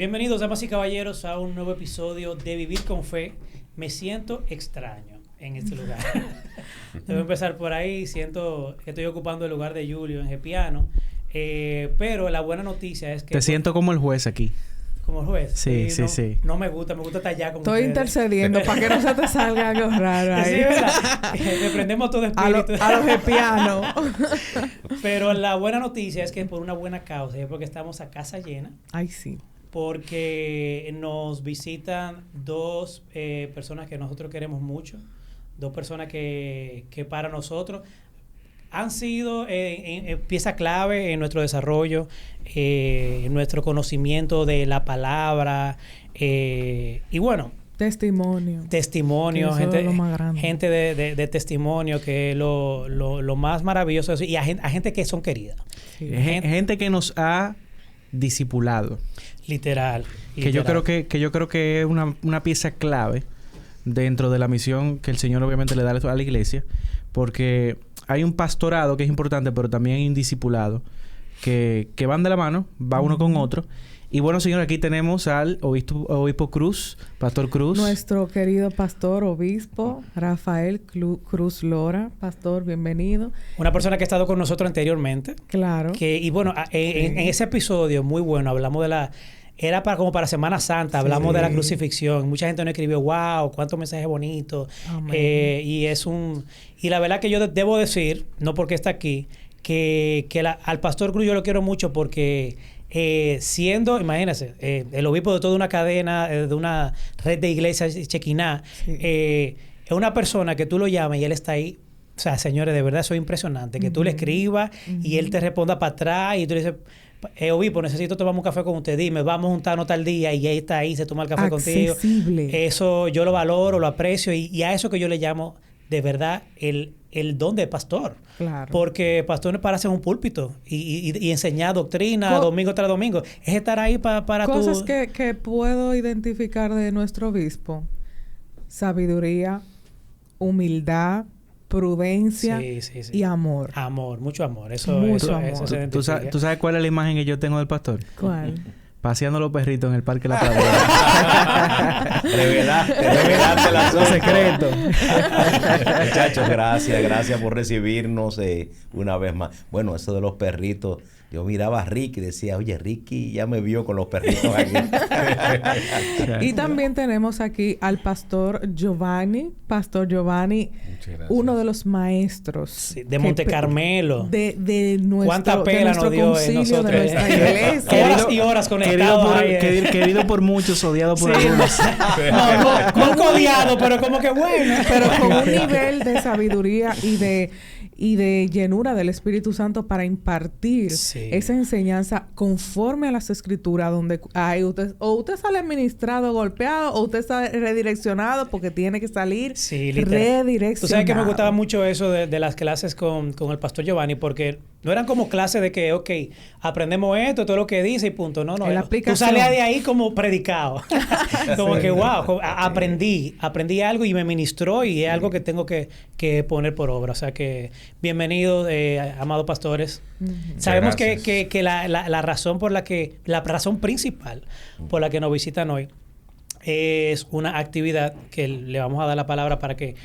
Bienvenidos, damas y caballeros, a un nuevo episodio de Vivir con Fe. Me siento extraño en este lugar. Debo empezar por ahí. Siento que estoy ocupando el lugar de Julio en el piano. Pero la buena noticia es que... Te siento como el juez aquí. ¿Como el juez? Sí, sí, no, sí. No me gusta tallar como Estoy intercediendo para que no se te salga algo raro ahí. Sí, ¿verdad? Le prendemos todo espíritu. A los de piano. Pero la buena noticia es que es por una buena causa. Es porque estamos a casa llena. Ay, sí. Porque nos visitan dos personas que nosotros queremos mucho. Dos personas que para nosotros han sido pieza clave en nuestro desarrollo, en nuestro conocimiento de la palabra. Y bueno, testimonio, gente de testimonio, que es lo más maravilloso. Y a gente que son queridas. Sí. Gente que nos ha discipulado. Literal. Que yo creo que es una pieza clave dentro de la misión que el Señor obviamente le da a la iglesia, porque hay un pastorado que es importante, pero también hay un discipulado que van de la mano, va uno con otro. Y bueno, señor, aquí tenemos al obispo Cruz, Pastor Cruz. Nuestro querido pastor, obispo Rafael Cruz Lora. Pastor, bienvenido. Una persona que ha estado con nosotros anteriormente. Claro. Y bueno, en ese episodio muy bueno hablamos de la... Era como para Semana Santa, hablamos de la crucifixión. Mucha gente nos escribió, wow, cuántos mensajes bonitos. Y la verdad que yo debo decir, no porque está aquí, que al Pastor Cruz yo lo quiero mucho porque... siendo, imagínense, el obispo de toda una cadena, de una red de iglesias, Chequiná, es una persona que tú lo llamas y él está ahí. O sea, señores, de verdad eso es impresionante. Que tú le escribas y él te responda para atrás y tú le dices, obispo, necesito tomar un café con usted. Dime, vamos a juntarnos tal día y ahí está ahí, se toma el café contigo. Eso yo lo valoro, lo aprecio y a eso que yo le llamo de verdad el don de pastor. Claro. Porque pastor no es para hacer un púlpito y enseñar doctrina domingo tras domingo. Es estar ahí para cosas que puedo identificar de nuestro obispo. Sabiduría, humildad, prudencia y amor. Amor, mucho amor. Eso ¿Tú sabes cuál es la imagen que yo tengo del pastor? ¿Cuál? Paseando los perritos en el Parque La Pradera. Revelaste los secretos. Muchachos, gracias por recibirnos una vez más. Bueno, eso de los perritos, yo miraba a Ricky y decía, oye, Ricky ya me vio con los perritos aquí. Y también tenemos aquí al Pastor Giovanni, uno de los maestros de Monte Carmelo. De nuestro, ¿cuánta pela nos dio en nosotros? De nuestra iglesia. Horas y horas conectados. Querido por muchos, odiado por algunos. No odiado, pero como que bueno. Pero con un nivel de sabiduría y de llenura del Espíritu Santo para impartir esa enseñanza conforme a las Escrituras, donde usted sale ministrado, golpeado, o usted sale redireccionado porque tiene que salir redireccionado. Tú sabes que me gustaba mucho eso de las clases con el Pastor Giovanni, porque no eran como clases de que, aprendemos esto, todo lo que dice y punto. No. Tú salías de ahí como predicado. Como que, wow, aprendí algo y me ministró y es algo que tengo que poner por obra. O sea que, bienvenidos, amados pastores. Sabemos que la razón la razón principal por la que nos visitan hoy es una actividad que le vamos a dar la palabra para que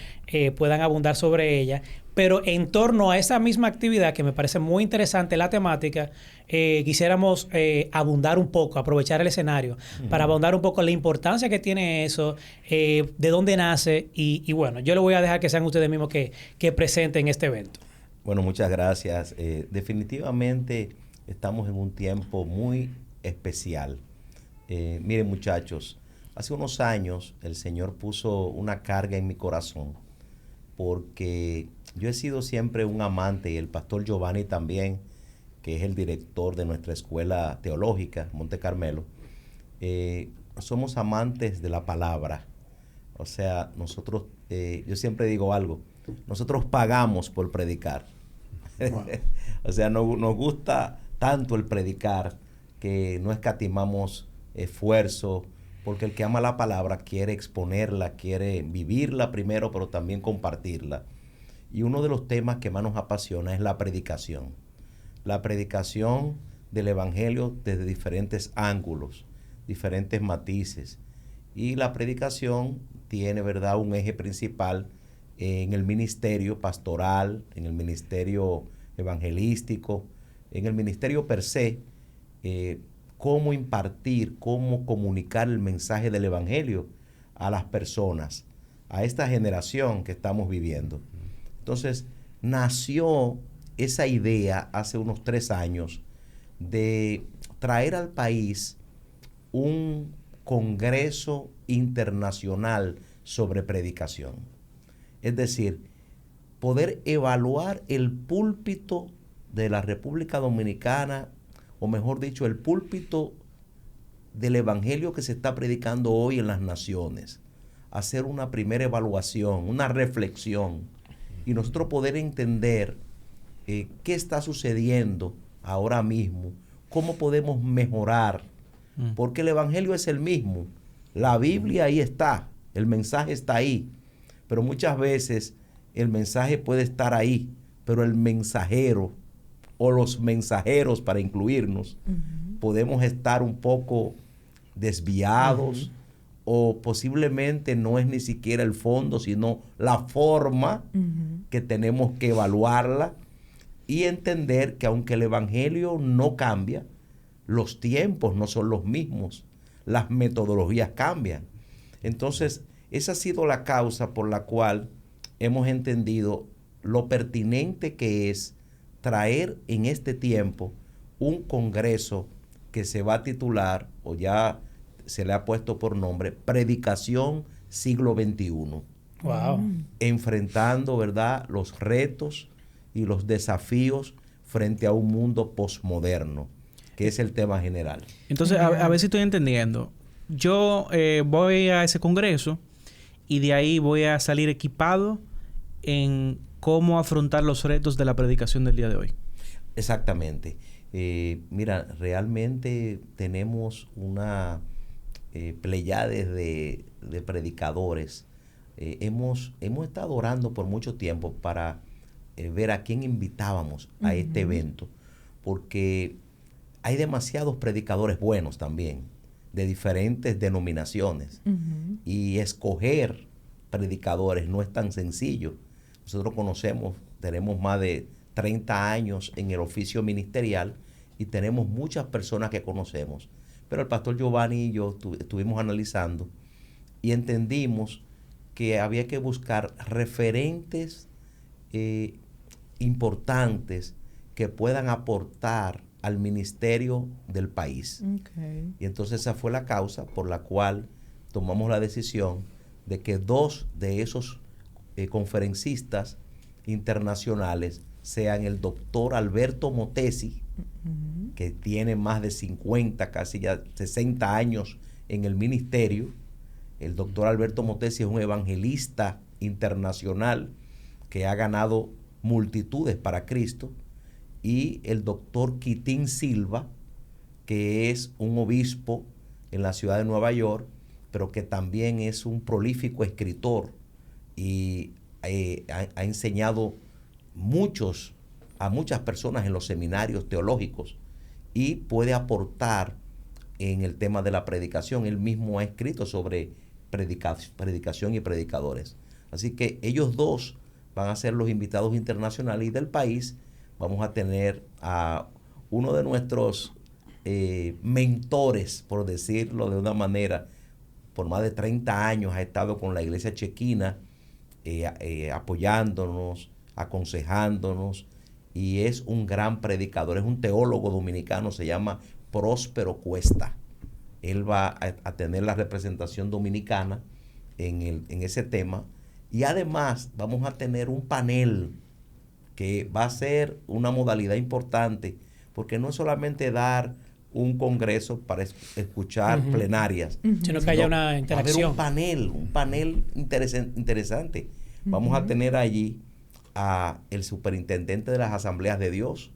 puedan abundar sobre ella. Pero en torno a esa misma actividad, que me parece muy interesante la temática, quisiéramos abundar un poco, aprovechar el escenario para abundar un poco la importancia que tiene eso, de dónde nace y bueno, yo le voy a dejar que sean ustedes mismos que presenten este evento. Bueno, muchas gracias. Definitivamente estamos en un tiempo muy especial. Miren, muchachos, hace unos años el Señor puso una carga en mi corazón porque yo he sido siempre un amante, y el Pastor Giovanni también, que es el director de nuestra escuela teológica, Monte Carmelo. Somos amantes de la palabra. O sea, nosotros, yo siempre digo algo, nosotros pagamos por predicar. Wow. O sea, nos gusta tanto el predicar que no escatimamos esfuerzo, porque el que ama la palabra quiere exponerla, quiere vivirla primero, pero también compartirla. Y uno de los temas que más nos apasiona es la predicación. La predicación del Evangelio desde diferentes ángulos, diferentes matices. Y la predicación tiene, ¿verdad?, un eje principal en el ministerio pastoral, en el ministerio evangelístico, en el ministerio per se, cómo impartir, cómo comunicar el mensaje del evangelio a las personas, a esta generación que estamos viviendo. Entonces, nació esa idea hace unos 3 años de traer al país un congreso internacional sobre predicación. Es decir, poder evaluar el púlpito de la República Dominicana, o mejor dicho, el púlpito del evangelio que se está predicando hoy en las naciones. Hacer una primera evaluación, una reflexión, y nosotros poder entender qué está sucediendo ahora mismo, cómo podemos mejorar, porque el evangelio es el mismo, la Biblia ahí está, el mensaje está ahí, pero muchas veces el mensaje puede estar ahí, pero el mensajero o los mensajeros, para incluirnos, podemos estar un poco desviados, o posiblemente no es ni siquiera el fondo, sino la forma que tenemos que evaluarla y entender que aunque el evangelio no cambia, los tiempos no son los mismos, las metodologías cambian. Entonces, esa ha sido la causa por la cual hemos entendido lo pertinente que es traer en este tiempo un congreso que se va a titular, o ya se le ha puesto por nombre, Predicación Siglo XXI. Wow. Enfrentando, ¿verdad?, los retos y los desafíos frente a un mundo posmoderno, que es el tema general. Entonces, a ver si estoy entendiendo. Yo voy a ese congreso y de ahí voy a salir equipado en cómo afrontar los retos de la predicación del día de hoy. Exactamente. Mira, realmente tenemos una pleyades de predicadores. Hemos estado orando por mucho tiempo para ver a quién invitábamos a este evento, porque hay demasiados predicadores buenos también, de diferentes denominaciones, y escoger predicadores no es tan sencillo. Nosotros tenemos más de 30 años en el oficio ministerial y tenemos muchas personas que conocemos. Pero el pastor Giovanni y yo estuvimos analizando y entendimos que había que buscar referentes importantes que puedan aportar al ministerio del país. Okay. Y entonces esa fue la causa por la cual tomamos la decisión de que 2 de esos conferencistas internacionales sean el doctor Alberto Motesi, que tiene más de 50, casi ya 60 años en el ministerio. El doctor Alberto Motesi es un evangelista internacional que ha ganado multitudes para Cristo, y el doctor Quitín Silva, que es un obispo en la ciudad de Nueva York, pero que también es un prolífico escritor y ha enseñado a muchas personas en los seminarios teológicos y puede aportar en el tema de la predicación. Él mismo ha escrito sobre predicación y predicadores. Así que ellos 2 van a ser los invitados internacionales, y del país vamos a tener a uno de nuestros mentores, por decirlo de una manera. Por más de 30 años ha estado con la iglesia chequina, apoyándonos, aconsejándonos, y es un gran predicador, es un teólogo dominicano, se llama Próspero Cuesta. Él va a tener la representación dominicana en ese tema, y además vamos a tener un panel que va a ser una modalidad importante, porque no es solamente dar un congreso para escuchar plenarias, sino que haya una interacción. Va a haber un panel interesante. Vamos a tener allí a el superintendente de las Asambleas de Dios,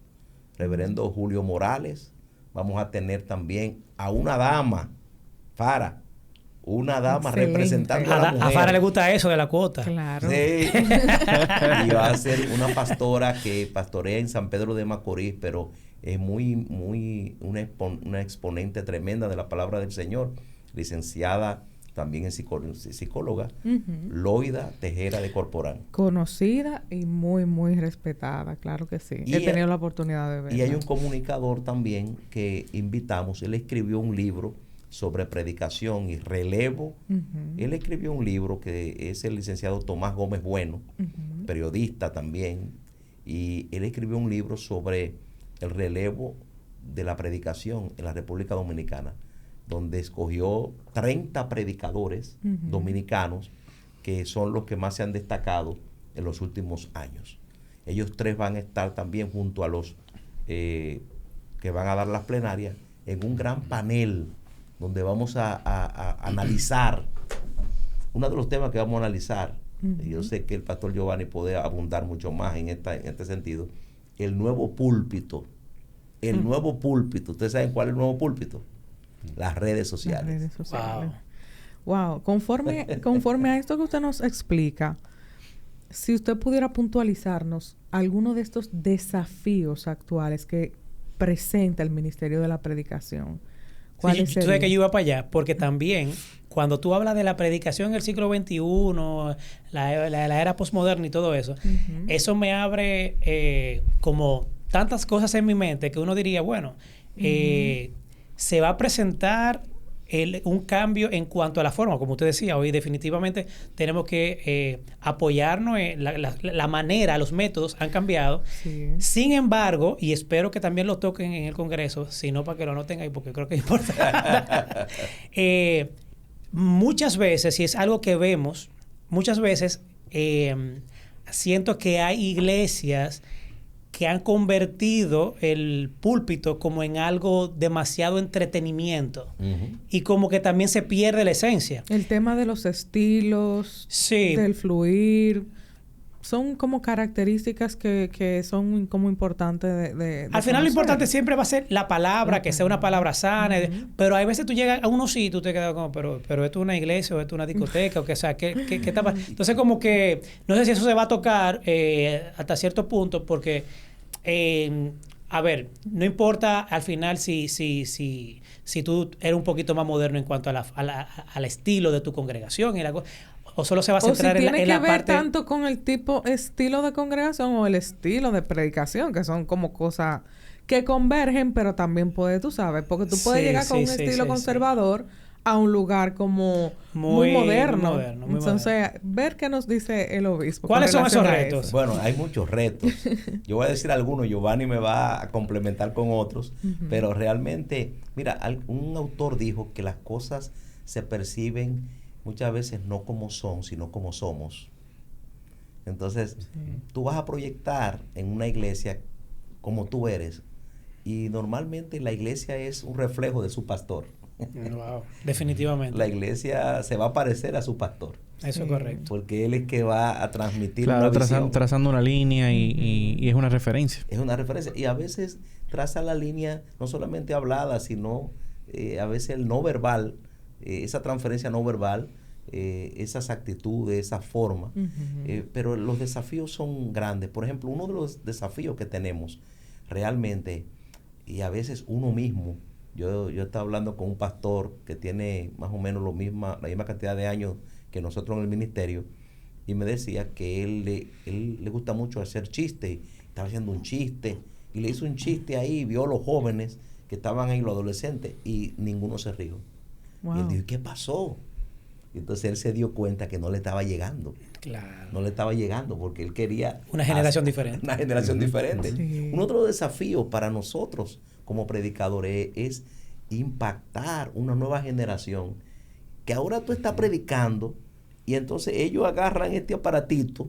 reverendo Julio Morales. Vamos a tener también a una dama, Fara, una dama representando a la mujer. A Fara le gusta eso de la cuota. Claro. Sí. Y va a ser una pastora que pastorea en San Pedro de Macorís, pero es una exponente tremenda de la palabra del Señor, licenciada también en psicóloga, Loida Tejera de Corporán. Conocida y muy, muy respetada, claro que sí. He tenido la oportunidad de verla. Y hay un comunicador también que invitamos. Él escribió un libro sobre predicación y relevo. Él escribió un libro que es el licenciado Tomás Gómez Bueno, periodista también, y él escribió un libro sobre el relevo de la predicación en la República Dominicana, donde escogió 30 predicadores dominicanos que son los que más se han destacado en los últimos años. Ellos 3 van a estar también junto a los que van a dar las plenarias en un gran panel donde vamos a analizar uno de los temas que vamos a analizar. Yo sé que el pastor Giovanni puede abundar mucho más en este sentido. El nuevo púlpito. El nuevo púlpito. ¿Ustedes saben cuál es el nuevo púlpito? Las redes sociales. Las redes sociales. Wow. Conforme a esto que usted nos explica, si usted pudiera puntualizarnos alguno de estos desafíos actuales que presenta el Ministerio de la Predicación. Sí, tú sabes que yo iba para allá, porque también cuando tú hablas de la predicación en el siglo XXI, la era postmoderna y todo eso, eso me abre como tantas cosas en mi mente que uno diría, bueno, se va a presentar un cambio en cuanto a la forma, como usted decía, hoy definitivamente tenemos que apoyarnos, la manera, los métodos han cambiado. Sí. Sin embargo, y espero que también lo toquen en el Congreso, si no para que lo anoten ahí, porque creo que es importante. Muchas veces, y es algo que vemos, muchas veces siento que hay iglesias que han convertido el púlpito como en algo demasiado entretenimiento y como que también se pierde la esencia. El tema de los estilos, del fluir, son como características que son como importantes de al final lo importante siempre va a ser la palabra, que sea una palabra sana, pero hay veces tú llegas a unos sitios y tú te quedas como, pero esto es una iglesia o esto es una discoteca o que sea, ¿qué está pasando? Entonces como que no sé si eso se va a tocar hasta cierto punto porque a ver, no importa al final si tú eres un poquito más moderno en cuanto al estilo de tu congregación y o solo se va a centrar en la parte... ¿Tiene que ver tanto con el estilo de congregación o el estilo de predicación? Que son como cosas que convergen, pero también puede, tú sabes, porque tú puedes llegar con un estilo conservador a un lugar como muy moderno. Entonces, ver qué nos dice el obispo. ¿Cuáles son esos retos? Bueno, hay muchos retos. Yo voy a decir algunos, Giovanni me va a complementar con otros, pero realmente, mira, un autor dijo que las cosas se perciben muchas veces no como son, sino como somos. Entonces, tú vas a proyectar en una iglesia como tú eres, y normalmente la iglesia es un reflejo de su pastor. Wow, definitivamente. La iglesia se va a parecer a su pastor. Eso es correcto. Porque él es que va a transmitir una visión. Trazando una línea y es una referencia. Es una referencia. Y a veces traza la línea no solamente hablada, sino a veces el no verbal, esa transferencia no verbal, esas actitudes, esa forma. Pero los desafíos son grandes. Por ejemplo, uno de los desafíos que tenemos realmente, y a veces uno mismo, yo estaba hablando con un pastor que tiene más o menos la misma cantidad de años que nosotros en el ministerio, y me decía que él le gusta mucho hacer chistes. Estaba haciendo un chiste y le hizo un chiste ahí, vio a los jóvenes que estaban ahí, los adolescentes, y ninguno se rió. Wow. Y él dijo, ¿qué pasó? Y entonces él se dio cuenta que no le estaba llegando. Claro. No le estaba llegando porque él quería... Una generación diferente. Una generación diferente. Sí. Un otro desafío para nosotros como predicadores es impactar una nueva generación que ahora tú estás predicando y entonces ellos agarran este aparatito,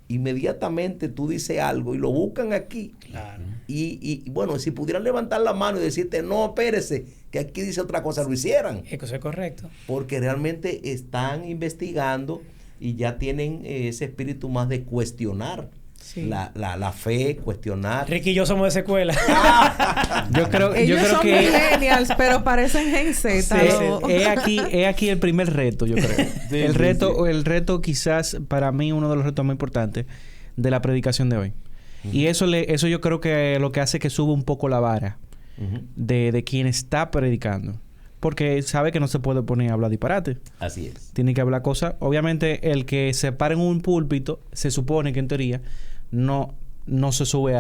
inmediatamente tú dices algo y lo buscan aquí. Claro. Y bueno, si pudieran levantar la mano y decirte, no, espérese, que aquí dice otra cosa, lo hicieran. Eso es correcto. Porque realmente están investigando y ya tienen ese espíritu más de cuestionar Sí. La fe, cuestionar. Ricky y yo somos de esa escuela. Yo creo son que millennials, pero parecen Gen Z. Sí. Es aquí el primer reto, yo creo. Sí, el reto quizás para mí uno de los retos más importantes de la predicación de hoy. Y eso yo creo que lo que hace que suba un poco la vara de quien está predicando. Porque sabe que no se puede poner a hablar disparate. Así es. Tiene que hablar cosas. Obviamente, el que se para en un púlpito, se supone que en teoría no se sube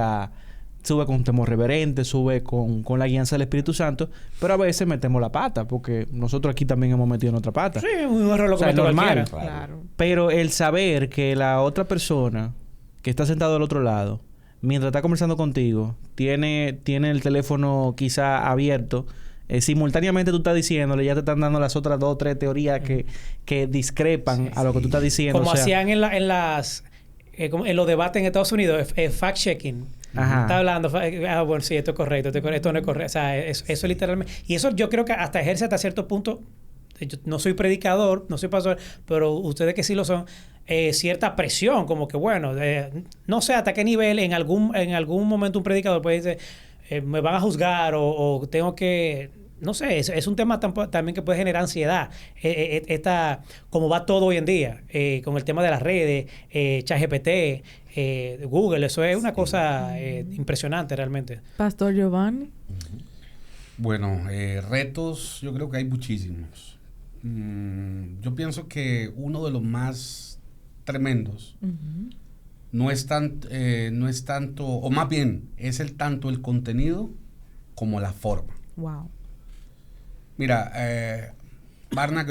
con temor reverente, sube con la guianza del Espíritu Santo, pero a veces metemos la pata, porque nosotros aquí también hemos metido en otra pata. Sí, un error lo comete normal. Claro. Pero el saber que la otra persona que está sentado al otro lado, mientras está conversando contigo, tiene el teléfono quizá abierto, simultáneamente tú estás diciéndole, ya te están dando las otras 2 o 3 teorías que discrepan a lo que tú estás diciendo. Como hacían en los debates en Estados Unidos, fact-checking. Ajá. Está hablando, bueno, sí, esto es correcto, esto no es correcto. O sea, eso literalmente... Y eso yo creo que hasta ejerce hasta cierto punto... Yo no soy predicador, no soy pastor, pero ustedes que sí lo son, cierta presión, como que bueno, no sé hasta qué nivel en algún momento un predicador puede decir, me van a juzgar o tengo que... No sé, es un tema también que puede generar ansiedad. Como va todo hoy en día, con el tema de las redes, ChatGPT, Google, eso es una cosa impresionante realmente. Pastor Giovanni. Bueno, retos yo creo que hay muchísimos. Yo pienso que uno de los más tremendos no es tanto, o más bien, es tanto el contenido como la forma. Wow. Mira, Barna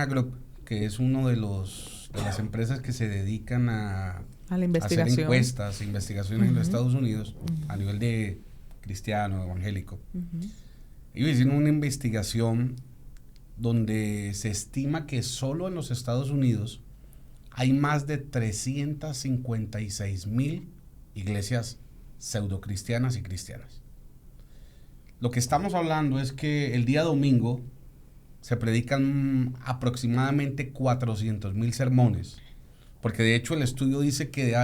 Group, que es uno de las empresas que se dedican a la investigación, hacer encuestas, investigaciones en los Estados Unidos a nivel de cristiano, evangélico. Ellos hicieron una investigación donde se estima que solo en los Estados Unidos hay más de 356,000 iglesias pseudocristianas y cristianas. Lo que estamos hablando es que el día domingo se predican aproximadamente 400,000 sermones, porque de hecho el estudio dice que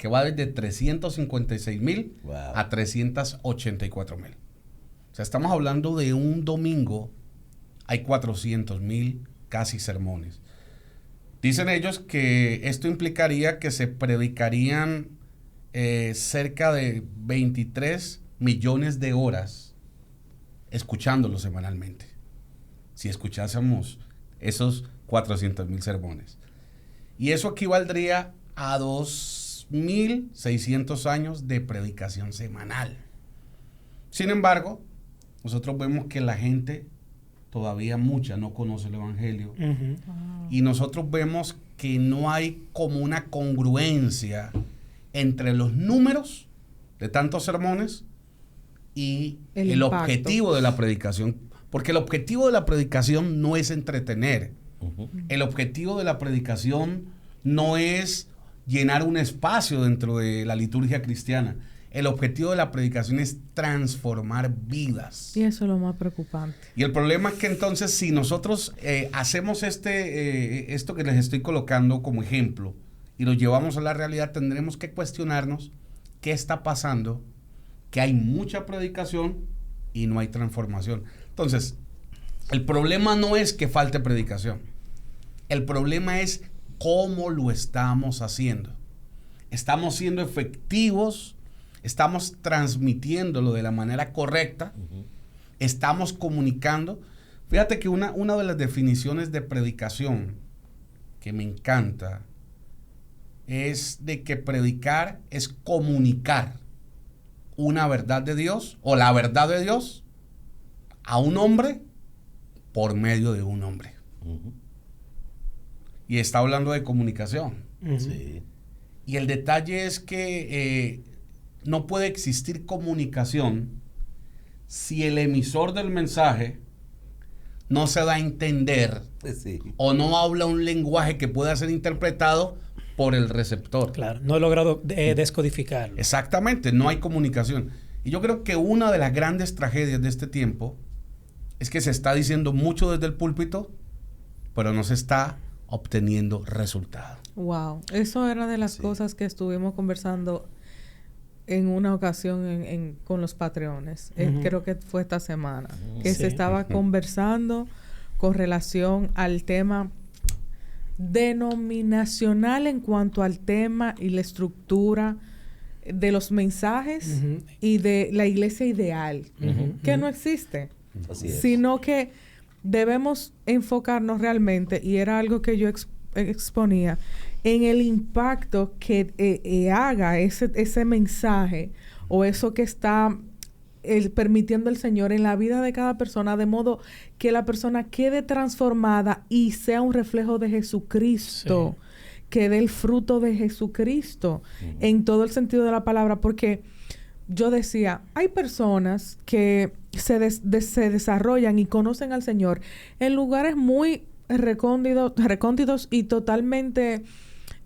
va desde 356,000 a 384,000. O sea, estamos hablando de un domingo, hay 400,000 casi sermones. Dicen ellos que esto implicaría que se predicarían cerca de 23 millones de horas escuchándolo semanalmente. Si escuchásemos esos 400,000 sermones. Y eso equivaldría a 2,600 años de predicación semanal. Sin embargo, nosotros vemos que la gente todavía mucha no conoce el evangelio. Y nosotros vemos que no hay como una congruencia entre los números de tantos sermones y el objetivo de la predicación. Porque el objetivo de la predicación no es entretener. El objetivo de la predicación no es llenar un espacio dentro de la liturgia cristiana. El objetivo de la predicación es transformar vidas. Y eso es lo más preocupante. Y el problema es que entonces si nosotros hacemos esto que les estoy colocando como ejemplo y lo llevamos a la realidad, tendremos que cuestionarnos qué está pasando, que hay mucha predicación y no hay transformación. Entonces, el problema no es que falte predicación. El problema es cómo lo estamos haciendo. ¿Estamos siendo efectivos? ¿Estamos transmitiéndolo de la manera correcta? ¿Estamos comunicando? Fíjate que una de las definiciones de predicación que me encanta es de que predicar es comunicar una verdad de Dios o la verdad de Dios a un hombre por medio de un hombre. Y está hablando de comunicación. Sí. Y el detalle es que no puede existir comunicación si el emisor del mensaje no se da a entender o no habla un lenguaje que pueda ser interpretado por el receptor. Claro, no he logrado descodificarlo. Exactamente, no hay comunicación. Y yo creo que una de las grandes tragedias de este tiempo es que se está diciendo mucho desde el púlpito, pero no se está obteniendo resultados. Wow, eso era de las cosas que estuvimos conversando en una ocasión con los Patreones. Creo que fue esta semana que se estaba conversando con relación al tema denominacional en cuanto al tema y la estructura de los mensajes y de la iglesia ideal, que no existe, sino que debemos enfocarnos realmente, y era algo que yo exponía, en el impacto que haga ese mensaje o eso que está permitiendo el Señor en la vida de cada persona, de modo que la persona quede transformada y sea un reflejo de Jesucristo, que dé el fruto de Jesucristo en todo el sentido de la palabra. Porque yo decía, hay personas que se desarrollan y conocen al Señor en lugares muy recónditos y totalmente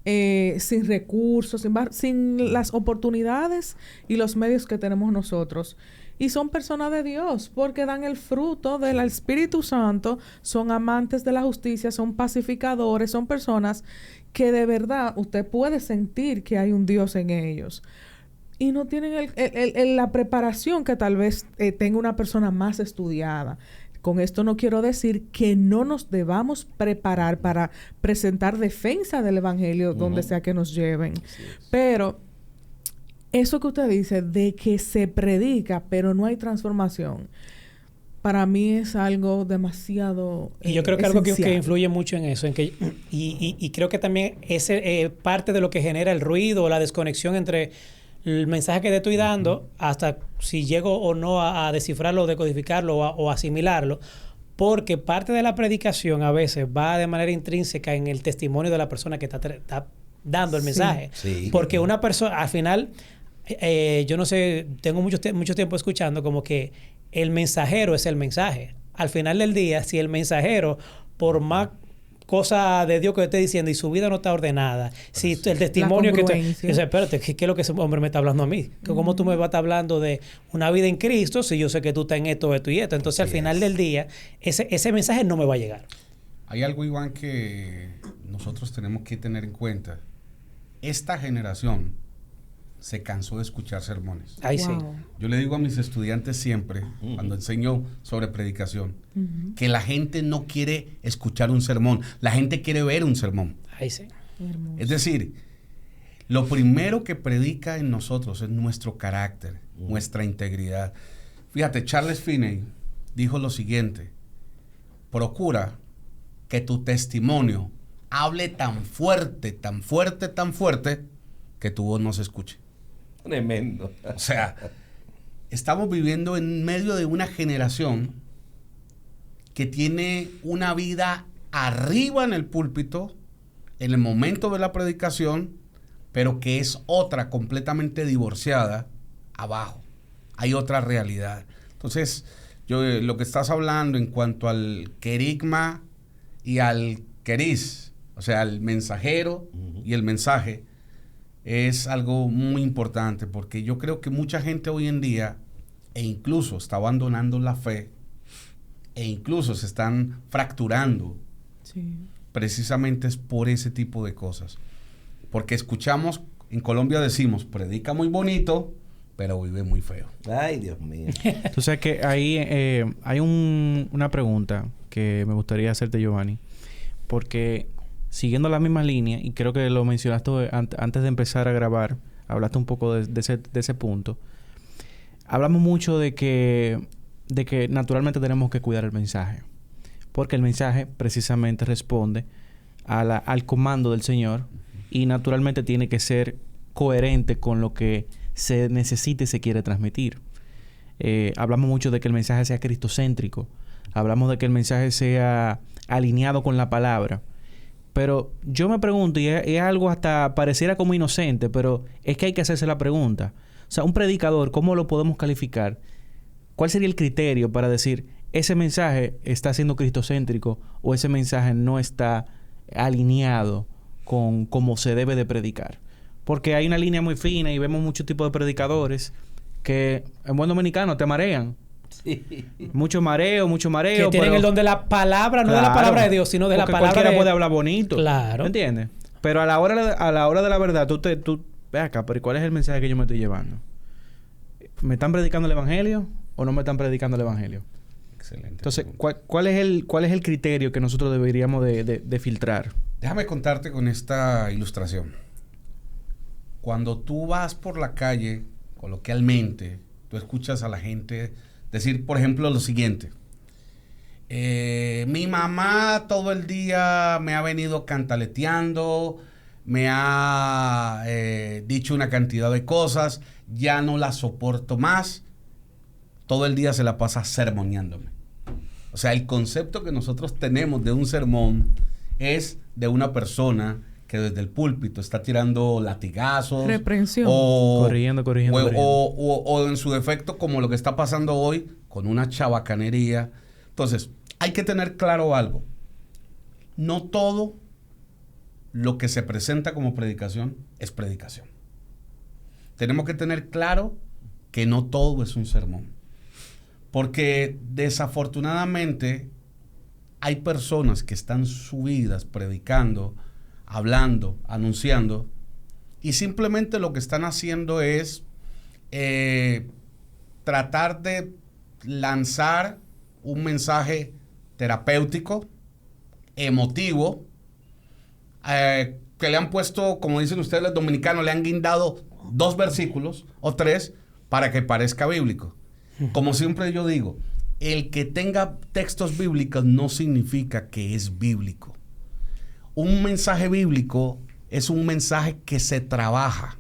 sin recursos, sin las oportunidades y los medios que tenemos nosotros. Y son personas de Dios porque dan el fruto del Espíritu Santo, son amantes de la justicia, son pacificadores, son personas que de verdad usted puede sentir que hay un Dios en ellos. Y no tienen la preparación que tal vez tenga una persona más estudiada. Con esto no quiero decir que no nos debamos preparar para presentar defensa del Evangelio donde sea que nos lleven. Pero eso que usted dice de que se predica pero no hay transformación, para mí es algo demasiado y yo creo que algo que influye mucho en eso, y creo que también es parte de lo que genera el ruido o la desconexión entre el mensaje que te estoy dando hasta si llego o no a descifrarlo, decodificarlo o asimilarlo, porque parte de la predicación a veces va de manera intrínseca en el testimonio de la persona que está dando el mensaje. Porque una persona, al final, yo no sé, tengo mucho tiempo escuchando como que el mensajero es el mensaje. Al final del día, si el mensajero, por más cosa de Dios que esté diciendo y su vida no está ordenada, si el testimonio que yo sé, espérate, ¿qué es lo que ese hombre me está hablando a mí? ¿Cómo tú me vas a estar hablando de una vida en Cristo si yo sé que tú estás en esto y esto? Entonces, al final del día, ese mensaje no me va a llegar. Hay algo, Iván, que nosotros tenemos que tener en cuenta. Esta generación se cansó de escuchar sermones. Ahí sí. Yo le digo a mis estudiantes siempre, cuando enseño sobre predicación, que la gente no quiere escuchar un sermón, la gente quiere ver un sermón. Ahí sí. Es decir, lo primero que predica en nosotros es nuestro carácter, nuestra integridad. Fíjate, Charles Finney dijo lo siguiente: procura que tu testimonio hable tan fuerte, tan fuerte, tan fuerte, que tu voz no se escuche. Tremendo. O sea, estamos viviendo en medio de una generación que tiene una vida arriba en el púlpito, en el momento de la predicación, pero que es otra completamente divorciada abajo. Hay otra realidad. Entonces, lo que estás hablando en cuanto al querigma y al queris, o sea, el mensajero y el mensaje, es algo muy importante, porque yo creo que mucha gente hoy en día, e incluso está abandonando la fe, e incluso se están fracturando, precisamente es por ese tipo de cosas. Porque escuchamos, en Colombia decimos, predica muy bonito, pero vive muy feo. Ay, Dios mío. Tú sabes que ahí hay una pregunta que me gustaría hacerte, Giovanni, porque siguiendo la misma línea, y creo que lo mencionaste antes de empezar a grabar, hablaste un poco de ese punto. Hablamos mucho de que naturalmente tenemos que cuidar el mensaje, porque el mensaje precisamente responde al comando del Señor y naturalmente tiene que ser coherente con lo que se necesita y se quiere transmitir. Hablamos mucho de que el mensaje sea cristocéntrico, hablamos de que el mensaje sea alineado con la palabra. Pero yo me pregunto, y es algo hasta pareciera como inocente, pero es que hay que hacerse la pregunta. O sea, un predicador, ¿cómo lo podemos calificar? ¿Cuál sería el criterio para decir ese mensaje está siendo cristocéntrico o ese mensaje no está alineado con cómo se debe de predicar? Porque hay una línea muy fina y vemos muchos tipos de predicadores que en buen dominicano te marean. Sí. Mucho mareo. Que tienen el don de la palabra, no de la palabra de Dios, sino de la palabra cualquiera puede hablar bonito. Claro. ¿Me entiendes? Pero a la hora de la verdad, tú ve acá, pero ¿cuál es el mensaje que yo me estoy llevando? ¿Me están predicando el evangelio o no me están predicando el evangelio? Excelente. Entonces, ¿cuál es el criterio que nosotros deberíamos de filtrar? Déjame contarte con esta ilustración. Cuando tú vas por la calle, coloquialmente, tú escuchas a la gente decir, por ejemplo, lo siguiente. Mi mamá todo el día me ha venido cantaleteando, me ha dicho una cantidad de cosas, ya no la soporto más, todo el día se la pasa sermoneándome. O sea, el concepto que nosotros tenemos de un sermón es de una persona que desde el púlpito está tirando latigazos. Reprensión. Corrigiendo. O en su defecto, como lo que está pasando hoy, con una chabacanería. Entonces, hay que tener claro algo. No todo lo que se presenta como predicación es predicación. Tenemos que tener claro que no todo es un sermón. Porque desafortunadamente hay personas que están subidas predicando, hablando, anunciando, y simplemente lo que están haciendo es tratar de lanzar un mensaje terapéutico, emotivo, que le han puesto, como dicen ustedes los dominicanos, le han guindado 2 versículos o 3 para que parezca bíblico. Como siempre yo digo, el que tenga textos bíblicos no significa que es bíblico. Un mensaje bíblico es un mensaje que se trabaja.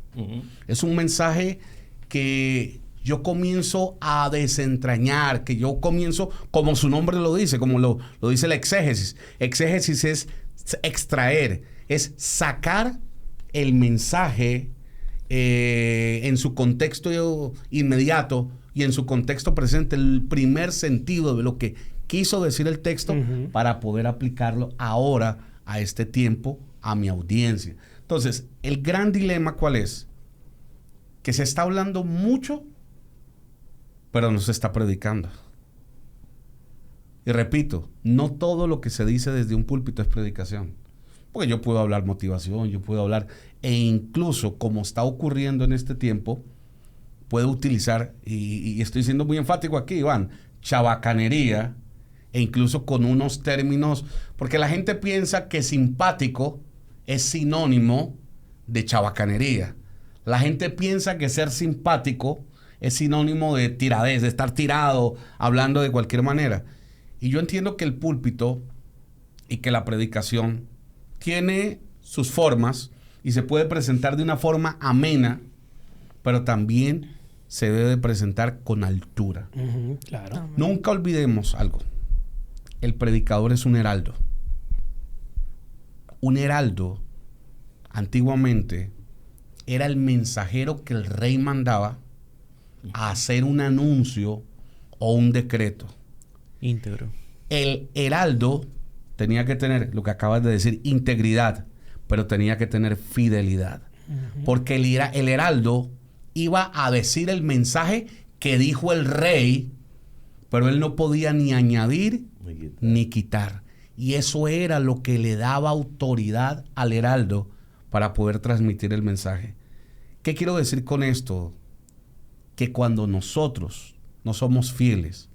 Es un mensaje que yo comienzo a desentrañar, que yo comienzo, como su nombre lo dice, como lo dice la exégesis. Exégesis es extraer, es sacar el mensaje en su contexto inmediato y en su contexto presente, el primer sentido de lo que quiso decir el texto para poder aplicarlo ahora a este tiempo, a mi audiencia. Entonces, el gran dilema, ¿cuál es? Que se está hablando mucho, pero no se está predicando. Y repito, no todo lo que se dice desde un púlpito es predicación. Porque yo puedo hablar motivación, yo puedo hablar, e incluso como está ocurriendo en este tiempo, puedo utilizar, y estoy siendo muy enfático aquí, Iván, chabacanería, e incluso con unos términos, porque la gente piensa que simpático es sinónimo de chabacanería. La gente piensa que ser simpático es sinónimo de tiradez, de estar tirado, hablando de cualquier manera. Y yo entiendo que el púlpito y que la predicación tiene sus formas y se puede presentar de una forma amena, pero también se debe presentar con altura. Claro. Nunca olvidemos algo. El predicador es un heraldo. Un heraldo, antiguamente, era el mensajero que el rey mandaba a hacer un anuncio o un decreto. Íntegro. El heraldo tenía que tener, lo que acabas de decir, integridad, pero tenía que tener fidelidad. Porque el heraldo iba a decir el mensaje que dijo el rey, pero él no podía ni añadir ni quitar. Y eso era lo que le daba autoridad al heraldo para poder transmitir el mensaje. ¿Qué quiero decir con esto? Que cuando nosotros no somos fieles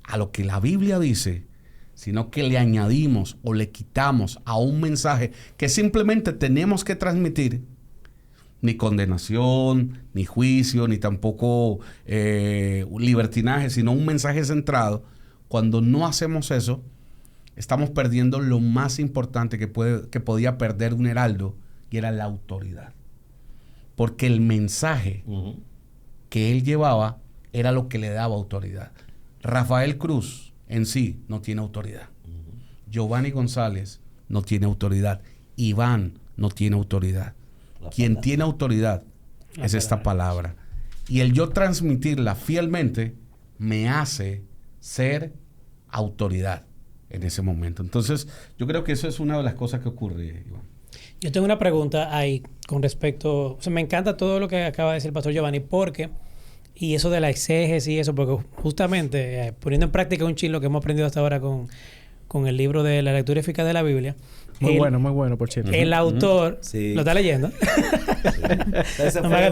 a lo que la Biblia dice, sino que le añadimos o le quitamos a un mensaje que simplemente tenemos que transmitir, ni condenación, ni juicio, ni tampoco libertinaje, sino un mensaje centrado. Cuando no hacemos eso, estamos perdiendo lo más importante que podía perder un heraldo, y era la autoridad. Porque el mensaje que él llevaba era lo que le daba autoridad. Rafael Cruz en sí no tiene autoridad. Giovanni González no tiene autoridad. Iván no tiene autoridad. Quien tiene autoridad es esta palabra. Y el yo transmitirla fielmente me hace ser autoridad en ese momento. Entonces, yo creo que eso es una de las cosas que ocurre, Iván. Yo tengo una pregunta ahí con respecto... O sea, me encanta todo lo que acaba de decir el pastor Giovanni, porque y eso de la exégesis y eso, porque justamente poniendo en práctica un chilo que hemos aprendido hasta ahora con el libro de la lectura eficaz de la Biblia. Muy bueno, por cierto. El autor... Sí. ¿Lo está leyendo? Sí. Ese fue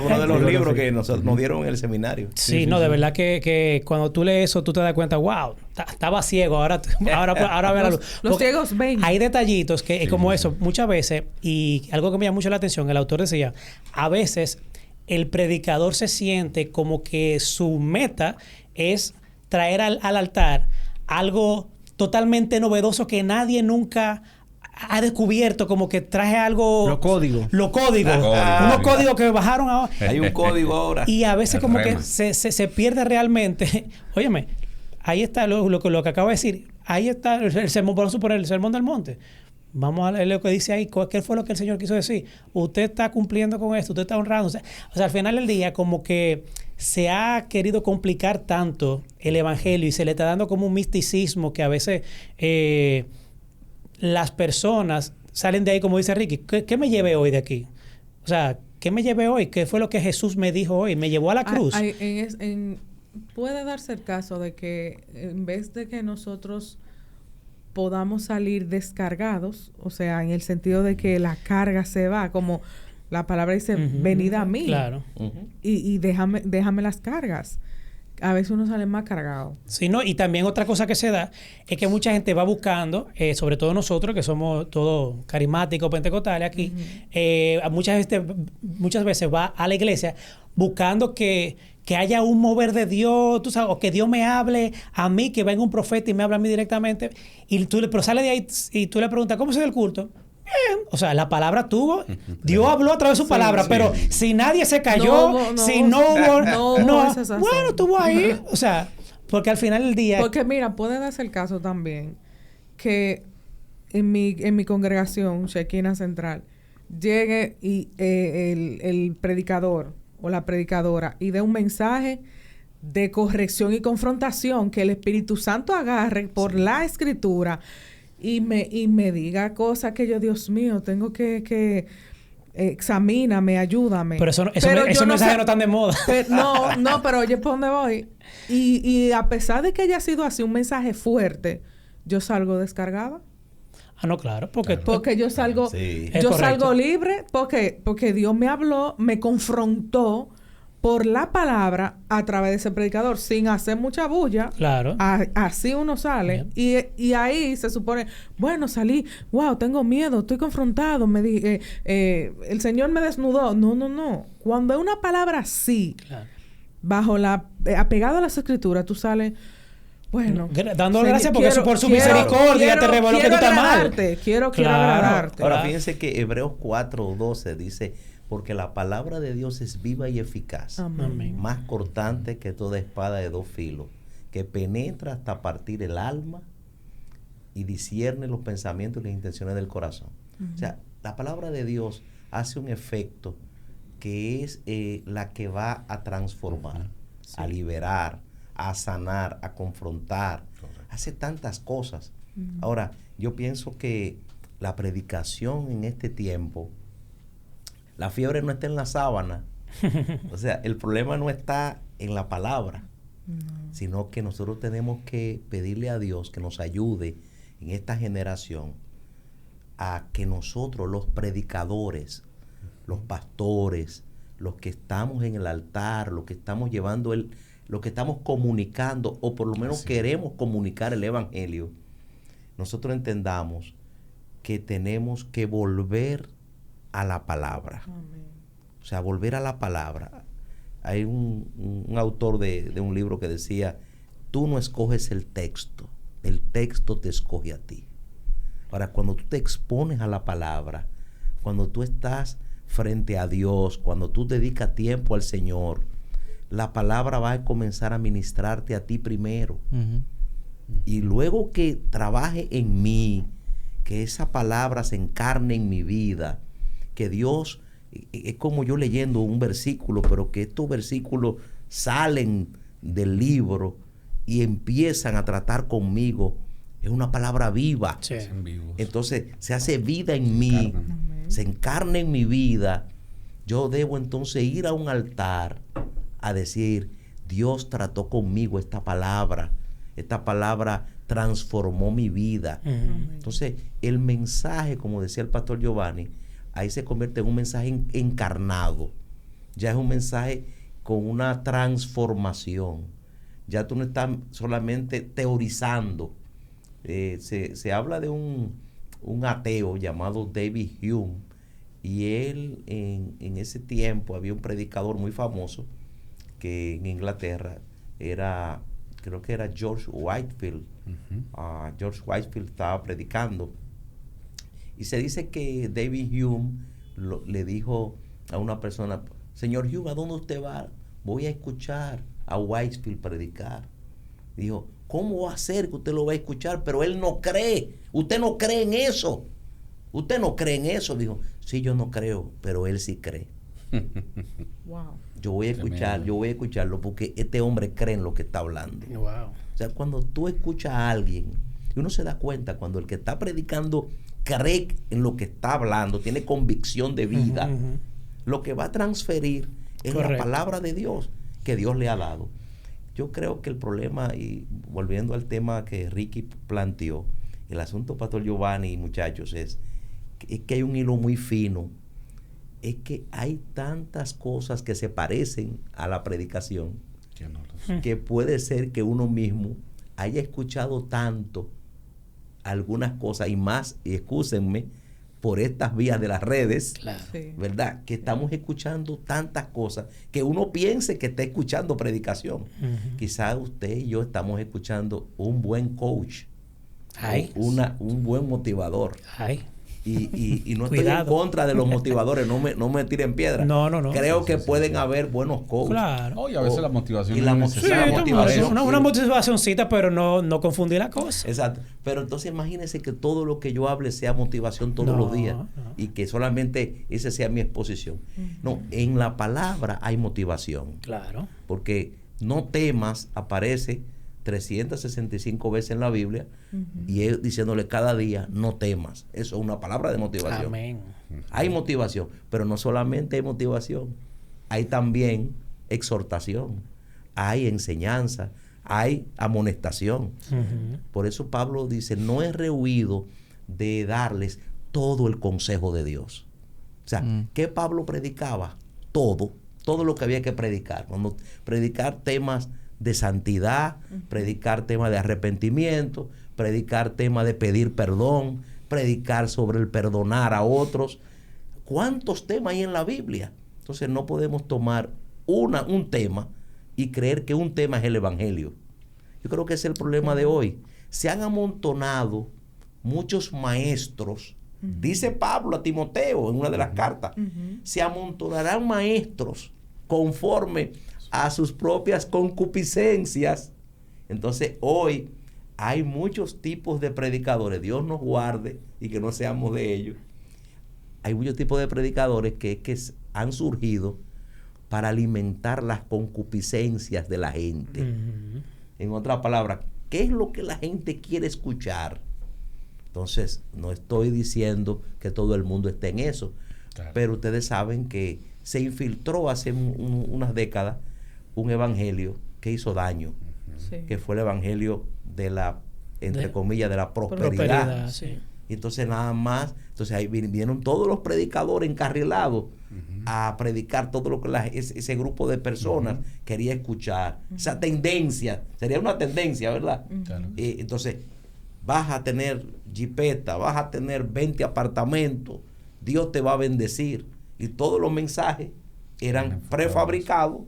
uno de los libros que nos dieron en el seminario. Sí, de verdad que cuando tú lees eso, tú te das cuenta, wow, estaba ciego, ahora ve la luz. Los ciegos ven. Hay detallitos que como eso, muchas veces, y algo que me llama mucho la atención, el autor decía, a veces el predicador se siente como que su meta es traer al altar algo totalmente novedoso que nadie nunca ha descubierto, como que traje algo... Los códigos. Unos códigos que bajaron ahora. Hay un código ahora. Y a veces como que se pierde realmente. Óyeme, ahí está lo que acabo de decir. Ahí está el sermón, por suponer, el sermón del monte. Vamos a leer lo que dice ahí. ¿Qué fue lo que el Señor quiso decir? Usted está cumpliendo con esto, usted está honrando. O sea, al final del día, como que se ha querido complicar tanto el evangelio y se le está dando como un misticismo que a veces las personas salen de ahí, como dice Ricky. ¿Qué me llevé hoy de aquí? O sea, ¿qué me llevé hoy? ¿Qué fue lo que Jesús me dijo hoy? ¿Me llevó a la cruz? Puede darse el caso de que en vez de que nosotros podamos salir descargados, o sea, en el sentido de que la carga se va, como la palabra dice, venid a mí. Claro. Y déjame las cargas. A veces uno sale más cargado. Sí, ¿no? Y también otra cosa que se da es que mucha gente va buscando, sobre todo nosotros que somos todos carismáticos, pentecostales aquí, muchas veces va a la iglesia buscando que haya un mover de Dios, tú sabes, o que Dios me hable a mí, que venga un profeta y me hable a mí directamente. Pero sale de ahí y tú le preguntas, ¿cómo se da el culto? Bien. O sea, la palabra tuvo, Dios habló a través de su palabra, pero si nadie se cayó, bueno, estuvo ahí. O sea, porque al final del día... Porque mira, puede darse el caso también que en mi congregación, Shekinah Central, llegue y el predicador o la predicadora y dé un mensaje de corrección y confrontación, que el Espíritu Santo agarre por la Escritura y me diga cosas que yo, Dios mío, tengo que examíname, ayúdame. Pero esos mensajes no están de moda. Pero oye, ¿por dónde voy? Y a pesar de que haya sido así un mensaje fuerte, yo salgo descargada. Ah, no, claro, porque yo salgo salgo libre porque Dios me habló, me confrontó por la palabra a través de ese predicador, sin hacer mucha bulla. Claro. Así uno sale. Y ahí se supone, bueno, salí, wow, tengo miedo, estoy confrontado, el Señor me desnudó. No. Cuando es una palabra así, claro, apegado a las Escrituras, tú sales... Bueno, dando gracias porque por su misericordia te reveló que tú estás mal. Quiero agradarte. Ahora fíjense que Hebreos 4:12 dice, porque la palabra de Dios es viva y eficaz, más cortante que toda espada de dos filos, que penetra hasta partir el alma y discierne los pensamientos y las intenciones del corazón. O sea, la palabra de Dios hace un efecto que es la que va a transformar, a liberar, a sanar, a confrontar. Hace tantas cosas. Ahora, yo pienso que la predicación en este tiempo, la fiebre no está en la sábana. O sea, el problema no está en la palabra, sino que nosotros tenemos que pedirle a Dios que nos ayude en esta generación a que nosotros, los predicadores, los pastores, los que estamos en el altar, los que estamos llevando lo que estamos comunicando, o por lo menos queremos comunicar el evangelio, nosotros entendamos que tenemos que volver a la palabra. Amén. O sea, volver a la palabra. Hay un autor de un libro que decía, tú no escoges el texto te escoge a ti. Ahora, cuando tú te expones a la palabra, cuando tú estás frente a Dios, cuando tú dedicas tiempo al Señor, la palabra va a comenzar a ministrarte a ti primero. Y luego que trabaje en mí, que esa palabra se encarne en mi vida, que Dios, es como yo leyendo un versículo, pero que estos versículos salen del libro y empiezan a tratar conmigo. Es una palabra viva. Sí. Entonces se hace vida en mí, se encarna en mi vida. Yo debo entonces ir a un altar a decir, Dios trató conmigo esta palabra transformó mi vida. Entonces, el mensaje, como decía el pastor Giovanni, ahí se convierte en un mensaje encarnado. Ya es un mensaje con una transformación. Ya tú no estás solamente teorizando. Se habla de un ateo llamado David Hume, y él en ese tiempo había un predicador muy famoso que en Inglaterra creo que era George Whitefield. George Whitefield estaba predicando, y se dice que David Hume le dijo a una persona, señor Hume, ¿a dónde usted va? Voy a escuchar a Whitefield predicar. Dijo, ¿cómo va a ser que usted lo va a escuchar? Pero él no cree. Usted no cree en eso. Usted no cree en eso. Dijo, sí, yo no creo, pero él sí cree. Wow. Yo voy a escucharlo porque este hombre cree en lo que está hablando. Wow. O sea, cuando tú escuchas a alguien, y uno se da cuenta cuando el que está predicando cree en lo que está hablando, tiene convicción de vida, lo que va a transferir es la palabra de Dios que Dios le ha dado. Yo creo que el problema, y volviendo al tema que Ricky planteó, el asunto, pastor Giovanni y muchachos, es que hay un hilo muy fino. Es que hay tantas cosas que se parecen a la predicación que puede ser que uno mismo haya escuchado tanto algunas cosas y más, y excúsenme, por estas vías de las redes, claro. ¿Verdad? Que estamos escuchando tantas cosas que uno piense que está escuchando predicación. Quizás usted y yo estamos escuchando un buen coach, un buen motivador. Y no estoy en contra de los motivadores, no me tiren piedra. No. Creo que pueden haber buenos coaches. Claro. Y a veces la motivación y la motivación. Una motivacioncita, pero no confundir la cosa. Exacto. Pero entonces imagínense que todo lo que yo hable sea motivación todos los días. Y que solamente esa sea mi exposición. No, en la palabra hay motivación. Claro. Porque no temas aparece 365 veces en la Biblia, y es diciéndole cada día, no temas. Eso es una palabra de motivación. Amén. Hay motivación, pero no solamente hay motivación, hay también exhortación, hay enseñanza, hay amonestación. Por eso Pablo dice, no he rehuido de darles todo el consejo de Dios. O sea, ¿qué Pablo predicaba? Todo lo que había que predicar. Cuando predicar temas de santidad, predicar temas de arrepentimiento, predicar temas de pedir perdón, predicar sobre el perdonar a otros. ¿Cuántos temas hay en la Biblia? Entonces no podemos tomar un tema y creer que un tema es el Evangelio. Yo creo que ese es el problema de hoy. Se han amontonado muchos maestros. Dice Pablo a Timoteo en una de las cartas, se amontonarán maestros conforme a sus propias concupiscencias. Entonces hoy hay muchos tipos de predicadores. Dios nos guarde y que no seamos de ellos. Hay muchos tipos de predicadores que han surgido para alimentar las concupiscencias de la gente. En otras palabras, ¿qué es lo que la gente quiere escuchar? Entonces, no estoy diciendo que todo el mundo esté en eso, claro, pero ustedes saben que se infiltró hace unas décadas un evangelio que hizo daño, que fue el evangelio de la, entre comillas, de la prosperidad. Sí. Y entonces nada más, entonces ahí vinieron todos los predicadores encarrilados a predicar todo lo que ese grupo de personas quería escuchar. Esa tendencia, sería una tendencia, ¿verdad? Entonces, vas a tener jipeta, vas a tener 20 apartamentos, Dios te va a bendecir. Y todos los mensajes eran prefabricados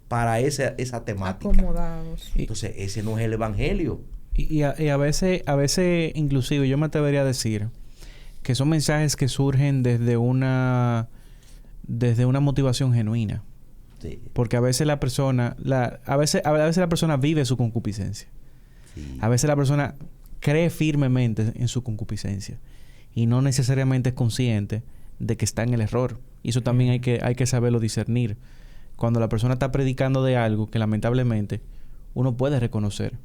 para esa temática. Acomodados. Entonces, ese no es el evangelio. Y a veces, inclusive, yo me atrevería a decir que son mensajes que surgen desde una motivación genuina. Sí. Porque a veces la persona, a veces la persona vive su concupiscencia. Sí. A veces la persona cree firmemente en su concupiscencia y no necesariamente es consciente de que está en el error. Y eso también hay que saberlo discernir. Cuando la persona está predicando de algo que lamentablemente uno puede reconocer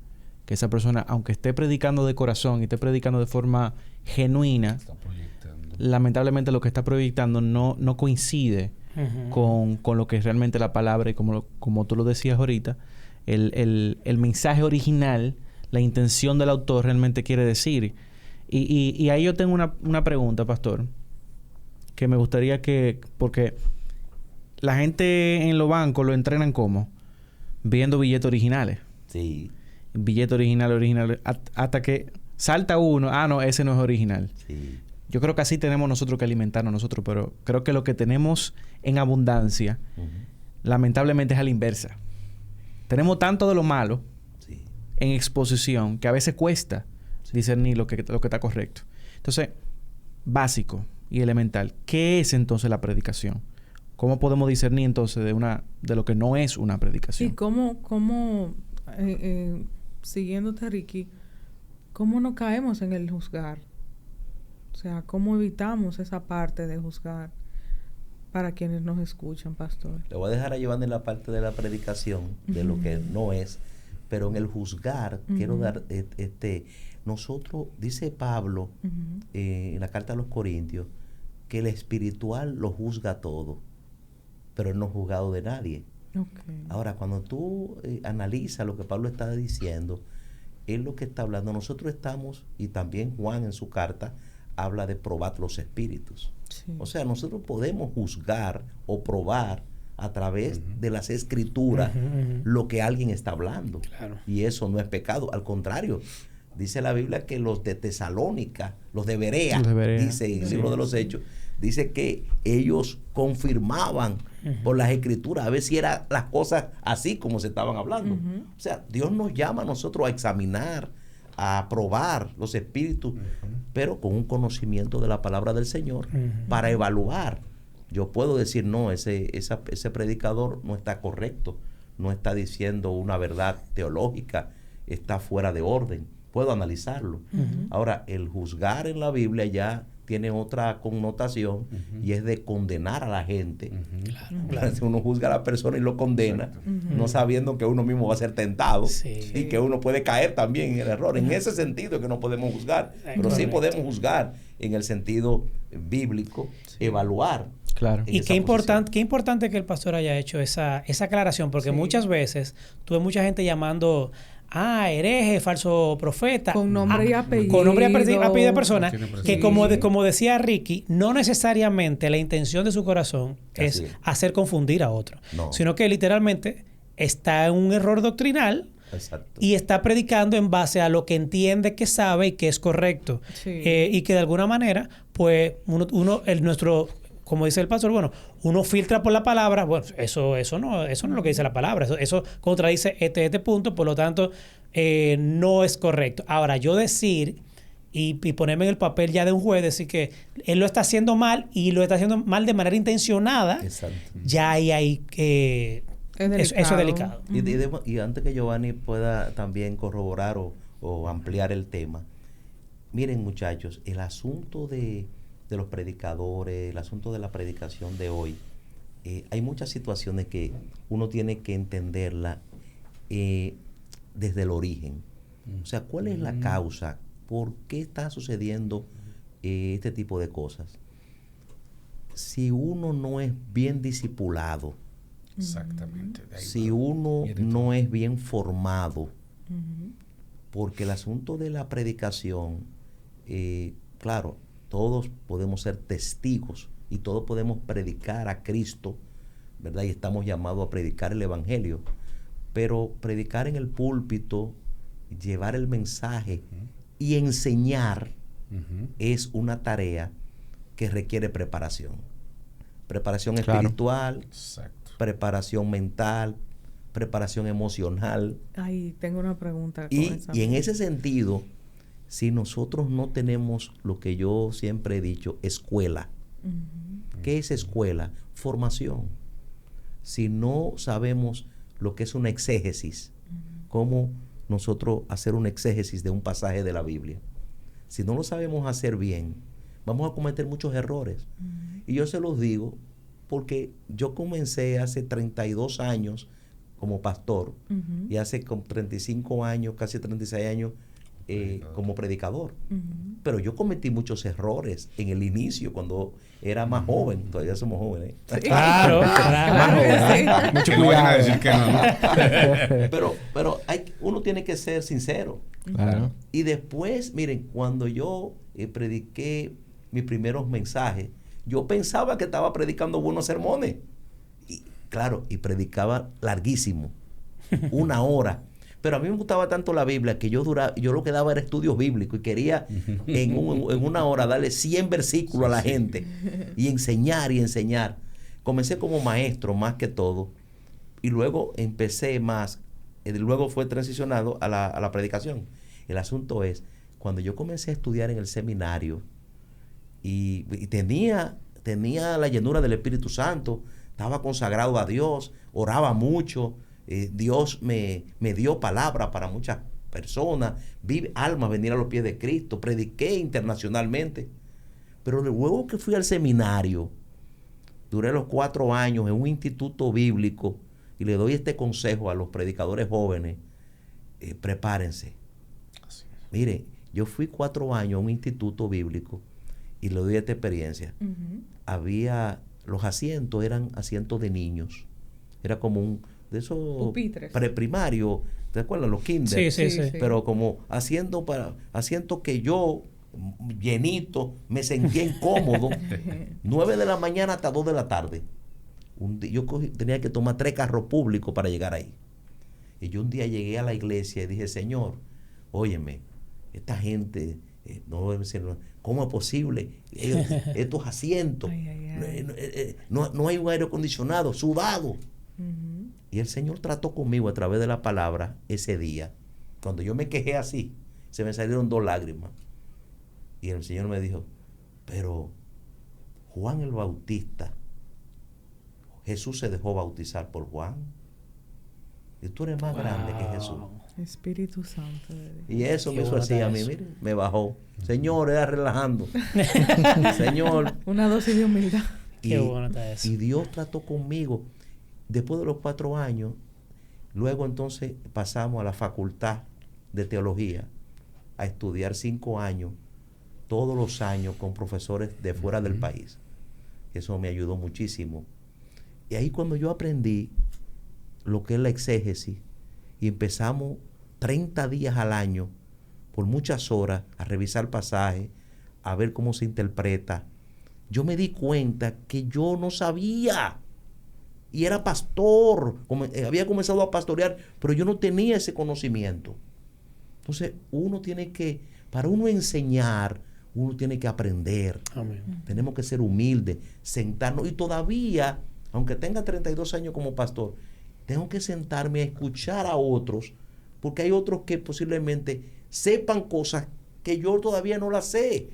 que esa persona, aunque esté predicando de corazón y esté predicando de forma genuina, lamentablemente lo que está proyectando no coincide con lo que es realmente la palabra y como tú lo decías ahorita, el mensaje original, la intención del autor realmente quiere decir. Y ahí yo tengo una pregunta, pastor, que me gustaría porque la gente en los bancos lo entrenan como viendo billetes originales. Sí. Billete original, hasta que salta uno, no, ese no es original. Sí. Yo creo que así tenemos nosotros que alimentarnos nosotros, pero creo que lo que tenemos en abundancia, lamentablemente es a la inversa. Tenemos tanto de lo malo en exposición que a veces cuesta discernir lo que está correcto. Entonces, básico y elemental, ¿qué es entonces la predicación? ¿Cómo podemos discernir entonces de lo que no es una predicación? Sí, ¿cómo siguiéndote, Ricky, cómo no caemos en el juzgar? O sea, ¿cómo evitamos esa parte de juzgar para quienes nos escuchan, pastor? Le voy a dejar a Giovanni la parte de la predicación, de lo que no es, pero en el juzgar, quiero dar, nosotros, dice Pablo, en la carta a los Corintios, que el espiritual lo juzga todo, pero él no es juzgado de nadie. Okay. Ahora, cuando tú analizas lo que Pablo está diciendo, él lo que está hablando, nosotros estamos, y también Juan en su carta, habla de probar los espíritus. Sí. O sea, nosotros podemos juzgar o probar a través de las escrituras lo que alguien está hablando. Claro. Y eso no es pecado. Al contrario, dice la Biblia que los de Tesalónica, los de Berea, dice en el libro de los Hechos, dice que ellos confirmaban por las escrituras a ver si eran las cosas así como se estaban hablando. O sea, Dios nos llama a nosotros a examinar, a probar los espíritus, pero con un conocimiento de la palabra del Señor para evaluar. Yo puedo decir, no, ese predicador no está correcto, no está diciendo una verdad teológica, está fuera de orden. Puedo analizarlo. Ahora, el juzgar en la Biblia ya tiene otra connotación y es de condenar a la gente. Claro. Uno juzga a la persona y lo condena, no sabiendo que uno mismo va a ser tentado y que uno puede caer también en el error. En ese sentido que no podemos juzgar, pero sí podemos juzgar en el sentido bíblico, evaluar. Claro. Y qué importante que el pastor haya hecho esa aclaración, porque muchas veces tuve mucha gente llamando hereje, falso profeta. Con nombre y apellido. Con nombre y apellido de persona. Que como decía Ricky, no necesariamente la intención de su corazón es hacer confundir a otro. No. Sino que literalmente está en un error doctrinal. Exacto. Y está predicando en base a lo que entiende que sabe y que es correcto. Sí. Y que de alguna manera, pues, nuestro... Como dice el pastor, bueno, uno filtra por la palabra, bueno, eso no es lo que dice la palabra, eso contradice este punto, por lo tanto, no es correcto. Ahora, yo decir y ponerme en el papel ya de un juez, decir que él lo está haciendo mal y lo está haciendo mal de manera intencionada, ya hay que... Eso es delicado. Y antes que Giovanni pueda también corroborar o ampliar el tema, miren, muchachos, el asunto de los predicadores, el asunto de la predicación de hoy, hay muchas situaciones que uno tiene que entenderla desde el origen. O sea, ¿cuál es la causa? ¿Por qué está sucediendo este tipo de cosas? Si uno no es bien discipulado, exactamente, si uno no es bien formado, porque el asunto de la predicación, claro, todos podemos ser testigos y todos podemos predicar a Cristo, ¿verdad? Y estamos llamados a predicar el Evangelio. Pero predicar en el púlpito, llevar el mensaje y enseñar es una tarea que requiere preparación. Preparación espiritual, preparación mental, preparación emocional. Ay, tengo una pregunta. Y en ese sentido, si nosotros no tenemos lo que yo siempre he dicho, escuela. ¿Qué es escuela? Formación. Si no sabemos lo que es una exégesis, cómo nosotros hacer una exégesis de un pasaje de la Biblia, si no lo sabemos hacer bien, vamos a cometer muchos errores. Y yo se los digo porque yo comencé hace 32 años como pastor y hace 35 años, casi 36 años, como predicador. Pero yo cometí muchos errores en el inicio, cuando era más joven. Todavía somos jóvenes. Sí. Claro. Mucho cuidado de decir que no. Pero uno tiene que ser sincero. Claro. Y después, miren, cuando yo prediqué mis primeros mensajes, yo pensaba que estaba predicando buenos sermones. Y claro, y predicaba larguísimo, 1 hora. Pero a mí me gustaba tanto la Biblia que yo lo que daba era estudios bíblicos y quería en 1 hora darle 100 versículos a la gente y enseñar y enseñar. Comencé como maestro más que todo y luego empecé más, luego fue transicionado a la predicación. El asunto es, cuando yo comencé a estudiar en el seminario y tenía la llenura del Espíritu Santo, estaba consagrado a Dios, oraba mucho. Dios me dio palabra para muchas personas, vi almas venir a los pies de Cristo, prediqué internacionalmente. Pero luego que fui al seminario, duré los 4 años en un instituto bíblico y le doy este consejo a los predicadores jóvenes: prepárense. Mire, yo fui 4 años a un instituto bíblico y le doy esta experiencia. Los asientos eran asientos de niños, era como de esos preprimario, ¿te acuerdas? Los kinder. Sí. Pero como asientos que yo, llenito, me sentía incómodo. 9 de la mañana hasta 2 de la tarde. Tenía que tomar 3 carros públicos para llegar ahí. Y yo un día llegué a la iglesia y dije: Señor, óyeme, esta gente, ¿cómo es posible? Estos asientos, no hay un aire acondicionado, sudado. Y el Señor trató conmigo a través de la palabra ese día. Cuando yo me quejé así, se me salieron 2 lágrimas. Y el Señor me dijo: pero Juan el Bautista, Jesús se dejó bautizar por Juan. Y tú eres más grande que Jesús. Espíritu Santo de Dios. Y eso me hizo así a mí, mire, me bajó. Señor, era relajando. Señor. Una dosis de humildad. Qué bueno está eso. Y Dios trató conmigo. Después de los 4 años, luego entonces pasamos a la facultad de teología a estudiar 5 años, todos los años con profesores de fuera del país. Eso me ayudó muchísimo. Y ahí cuando yo aprendí lo que es la exégesis y empezamos 30 días al año, por muchas horas, a revisar pasajes, a ver cómo se interpreta, yo me di cuenta que yo no sabía. Y era pastor, había comenzado a pastorear, pero yo no tenía ese conocimiento. Entonces, para uno enseñar, uno tiene que aprender. Amén. Tenemos que ser humildes, sentarnos. Y todavía, aunque tenga 32 años como pastor, tengo que sentarme a escuchar a otros, porque hay otros que posiblemente sepan cosas que yo todavía no las sé,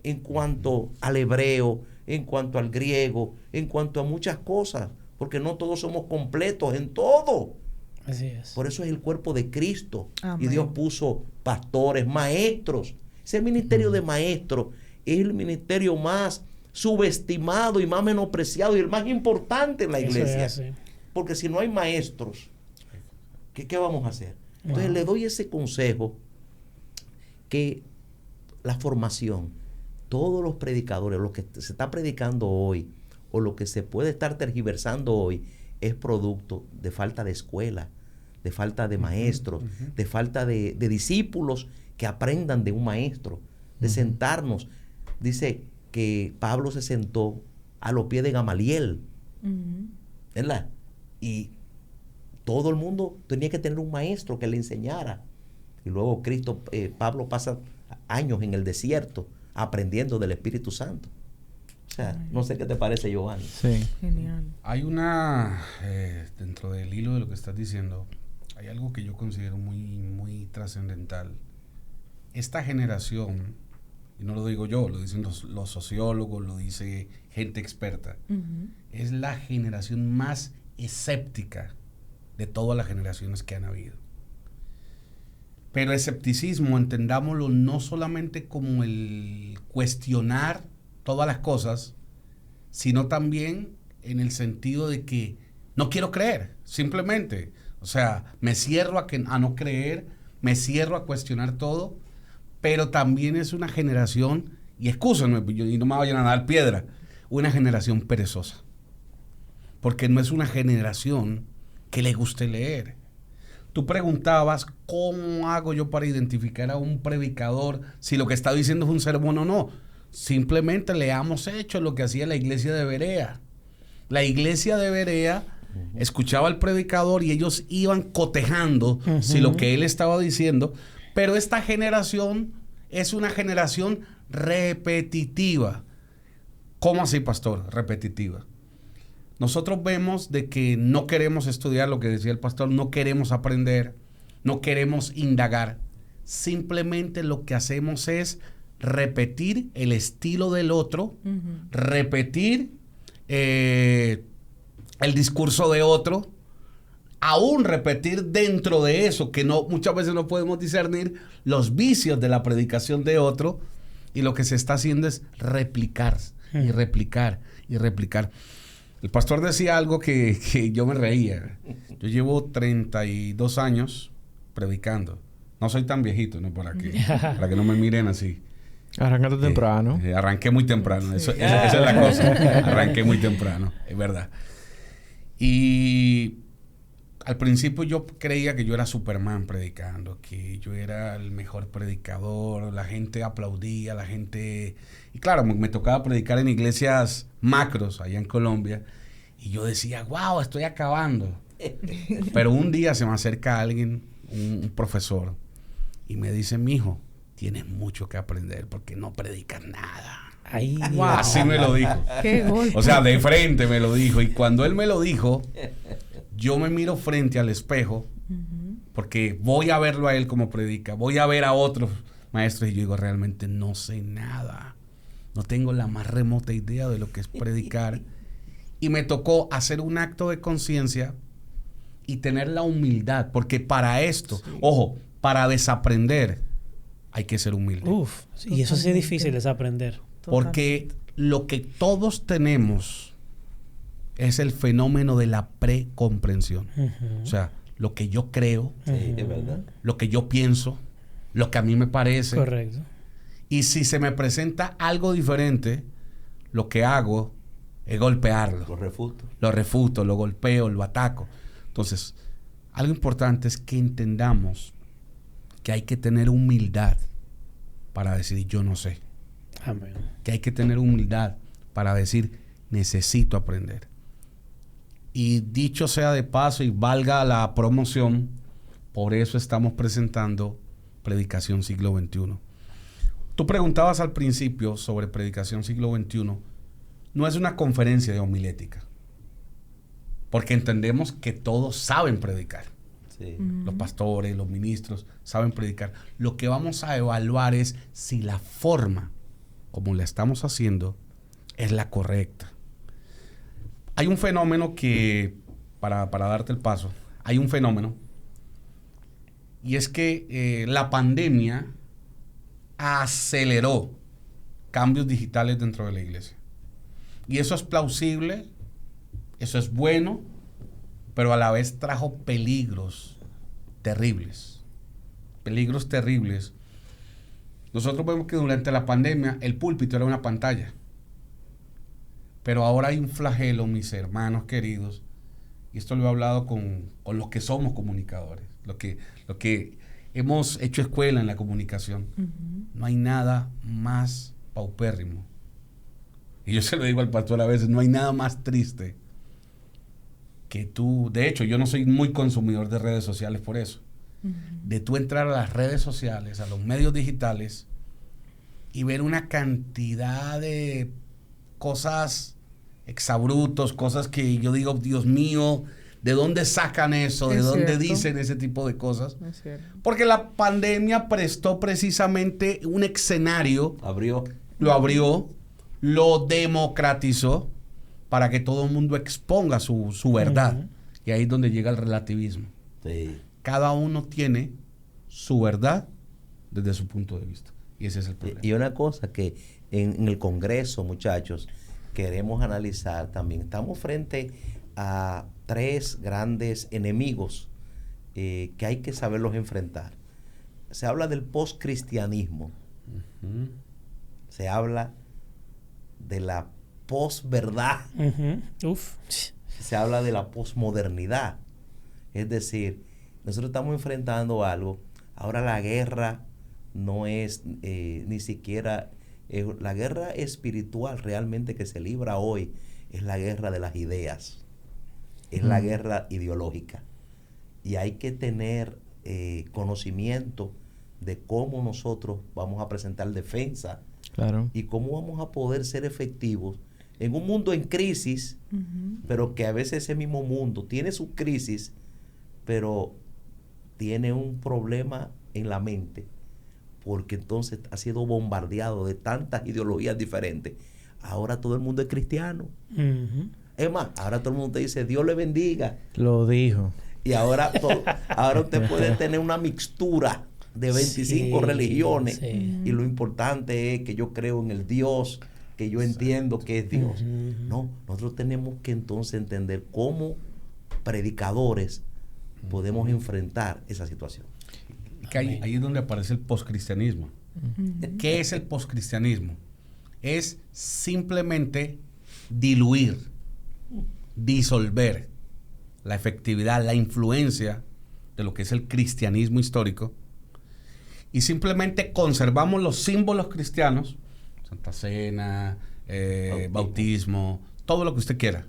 en cuanto al hebreo, en cuanto al griego, en cuanto a muchas cosas. Porque no todos somos completos en todo. Así es. Por eso es el cuerpo de Cristo. Amén. Y Dios puso pastores, maestros. Ese ministerio de maestro es el ministerio más subestimado y más menospreciado y el más importante en la iglesia. Porque si no hay maestros, ¿qué vamos a hacer? Entonces le doy ese consejo, que la formación, todos los predicadores, lo que se está predicando hoy, o lo que se puede estar tergiversando hoy, es producto de falta de escuela, de falta de maestros, de falta de discípulos que aprendan de un maestro, de sentarnos. Dice que Pablo se sentó a los pies de Gamaliel, ¿verdad? Y todo el mundo tenía que tener un maestro que le enseñara. Y luego Pablo pasa años en el desierto aprendiendo del Espíritu Santo. O sea, no sé qué te parece, Giovanni. Sí. Genial. Hay dentro del hilo de lo que estás diciendo, hay algo que yo considero muy, muy trascendental. Esta generación, y no lo digo yo, lo dicen los sociólogos, lo dice gente experta, es la generación más escéptica de todas las generaciones que han habido. Pero escepticismo, entendámoslo no solamente como el cuestionar todas las cosas, sino también en el sentido de que no quiero creer, simplemente. O sea, me cierro a no creer, me cierro a cuestionar todo, pero también es una generación, y excúsenme, y no me vayan a dar piedra, una generación perezosa. Porque no es una generación que le guste leer. Tú preguntabas, ¿cómo hago yo para identificar a un predicador si lo que está diciendo es un sermón o no? Simplemente leamos hechos, lo que hacía la iglesia de Berea. La iglesia de Berea escuchaba al predicador y ellos iban cotejando si lo que él estaba diciendo. Pero esta generación es una generación repetitiva. ¿Cómo así, pastor? Repetitiva. Nosotros vemos de que no queremos estudiar lo que decía el pastor, no queremos aprender, no queremos indagar. Simplemente lo que hacemos es repetir el estilo del otro, repetir el discurso de otro, aún repetir dentro de eso, que no muchas veces no podemos discernir los vicios de la predicación de otro, y lo que se está haciendo es replicar y replicar y replicar. El pastor decía algo que yo me reía. Yo llevo 32 años predicando. No soy tan viejito, ¿no? Para que no me miren así. Arrancaste temprano. Arranqué muy temprano. Esa es la cosa. Arranqué muy temprano, es verdad. Y al principio yo creía que yo era Superman predicando, que yo era el mejor predicador, la gente aplaudía, la gente... Y claro, me tocaba predicar en iglesias macros allá en Colombia, y yo decía, wow, estoy acabando. Pero un día se me acerca alguien, un profesor, y me dice, mijo, tienes mucho que aprender porque no predicas nada. Ay, wow. Así me lo dijo. Qué golpe. O sea, de frente me lo dijo. Y cuando él me lo dijo, yo me miro frente al espejo, porque voy a verlo a él como predica, voy a ver a otros maestros, y yo digo, realmente no sé nada. No tengo la más remota idea de lo que es predicar. Y me tocó hacer un acto de conciencia y tener la humildad, porque para esto, ojo, para desaprender hay que ser humilde. Uf, y eso sí es difícil, desaprender. Porque lo que todos tenemos es el fenómeno de la precomprensión. O sea, lo que yo creo, es verdad, lo que yo pienso, lo que a mí me parece. Correcto. Y si se me presenta algo diferente, lo que hago es golpearlo. Lo refuto, lo golpeo, lo ataco. Entonces, algo importante es que entendamos que hay que tener humildad para decir yo no sé. Amén. Que hay que tener humildad para decir necesito aprender. Y dicho sea de paso y valga la promoción, por eso estamos presentando Predicación Siglo XXI. Tú preguntabas al principio sobre Predicación Siglo XXI. No es una conferencia de homilética, porque entendemos que todos saben predicar. Sí. Los pastores, los ministros saben predicar. Lo que vamos a evaluar es si la forma como la estamos haciendo es la correcta. Hay un fenómeno que, para darte el paso, hay un fenómeno, y es que la pandemia aceleró cambios digitales dentro de la iglesia. Y eso es plausible, eso es bueno, pero a la vez trajo peligros terribles. Peligros terribles. Nosotros vemos que durante la pandemia el púlpito era una pantalla. Pero ahora hay un flagelo, mis hermanos queridos, y esto lo he hablado con los que somos comunicadores, los que hemos hecho escuela en la comunicación. No hay nada más paupérrimo. Y yo se lo digo al pastor a veces, no hay nada más triste que tú, de hecho, yo no soy muy consumidor de redes sociales por eso, de tú entrar a las redes sociales, a los medios digitales, y ver una cantidad de cosas exabrutos, cosas que yo digo, Dios mío, ¿de dónde sacan eso? ¿De dónde dicen ese tipo de cosas? Porque la pandemia prestó precisamente un escenario, lo abrió, lo democratizó para que todo el mundo exponga su verdad. Y ahí es donde llega el relativismo. Sí. Cada uno tiene su verdad desde su punto de vista. Y ese es el problema. Y una cosa que en el Congreso, muchachos, queremos analizar también. Estamos frente a 3 grandes enemigos que hay que saberlos enfrentar. se habla del postcristianismo. Se habla de la posverdad. Se habla de la posmodernidad. Es decir, nosotros estamos enfrentando algo. Ahora la guerra no es ni siquiera... la guerra espiritual realmente que se libra hoy es la guerra de las ideas. Es la guerra ideológica. Y hay que tener conocimiento de cómo nosotros vamos a presentar defensa. Claro. Y cómo vamos a poder ser efectivos en un mundo en crisis, pero que a veces ese mismo mundo tiene su crisis, pero tiene un problema en la mente, porque entonces ha sido bombardeado de tantas ideologías diferentes. Ahora todo el mundo es cristiano. Es más, ahora todo el mundo te dice, Dios le bendiga. Lo dijo. Y ahora usted puede tener una mixtura de 25 religiones. Y lo importante es que yo creo en el Dios, que yo entiendo que es Dios. No, nosotros tenemos que entonces entender cómo predicadores podemos enfrentar esa situación. Ahí es donde aparece el poscristianismo. ¿Qué es el poscristianismo? Es simplemente diluir, disolver la efectividad, la influencia de lo que es el cristianismo histórico, y simplemente conservamos los símbolos cristianos, Santa Cena, bautismo, todo lo que usted quiera,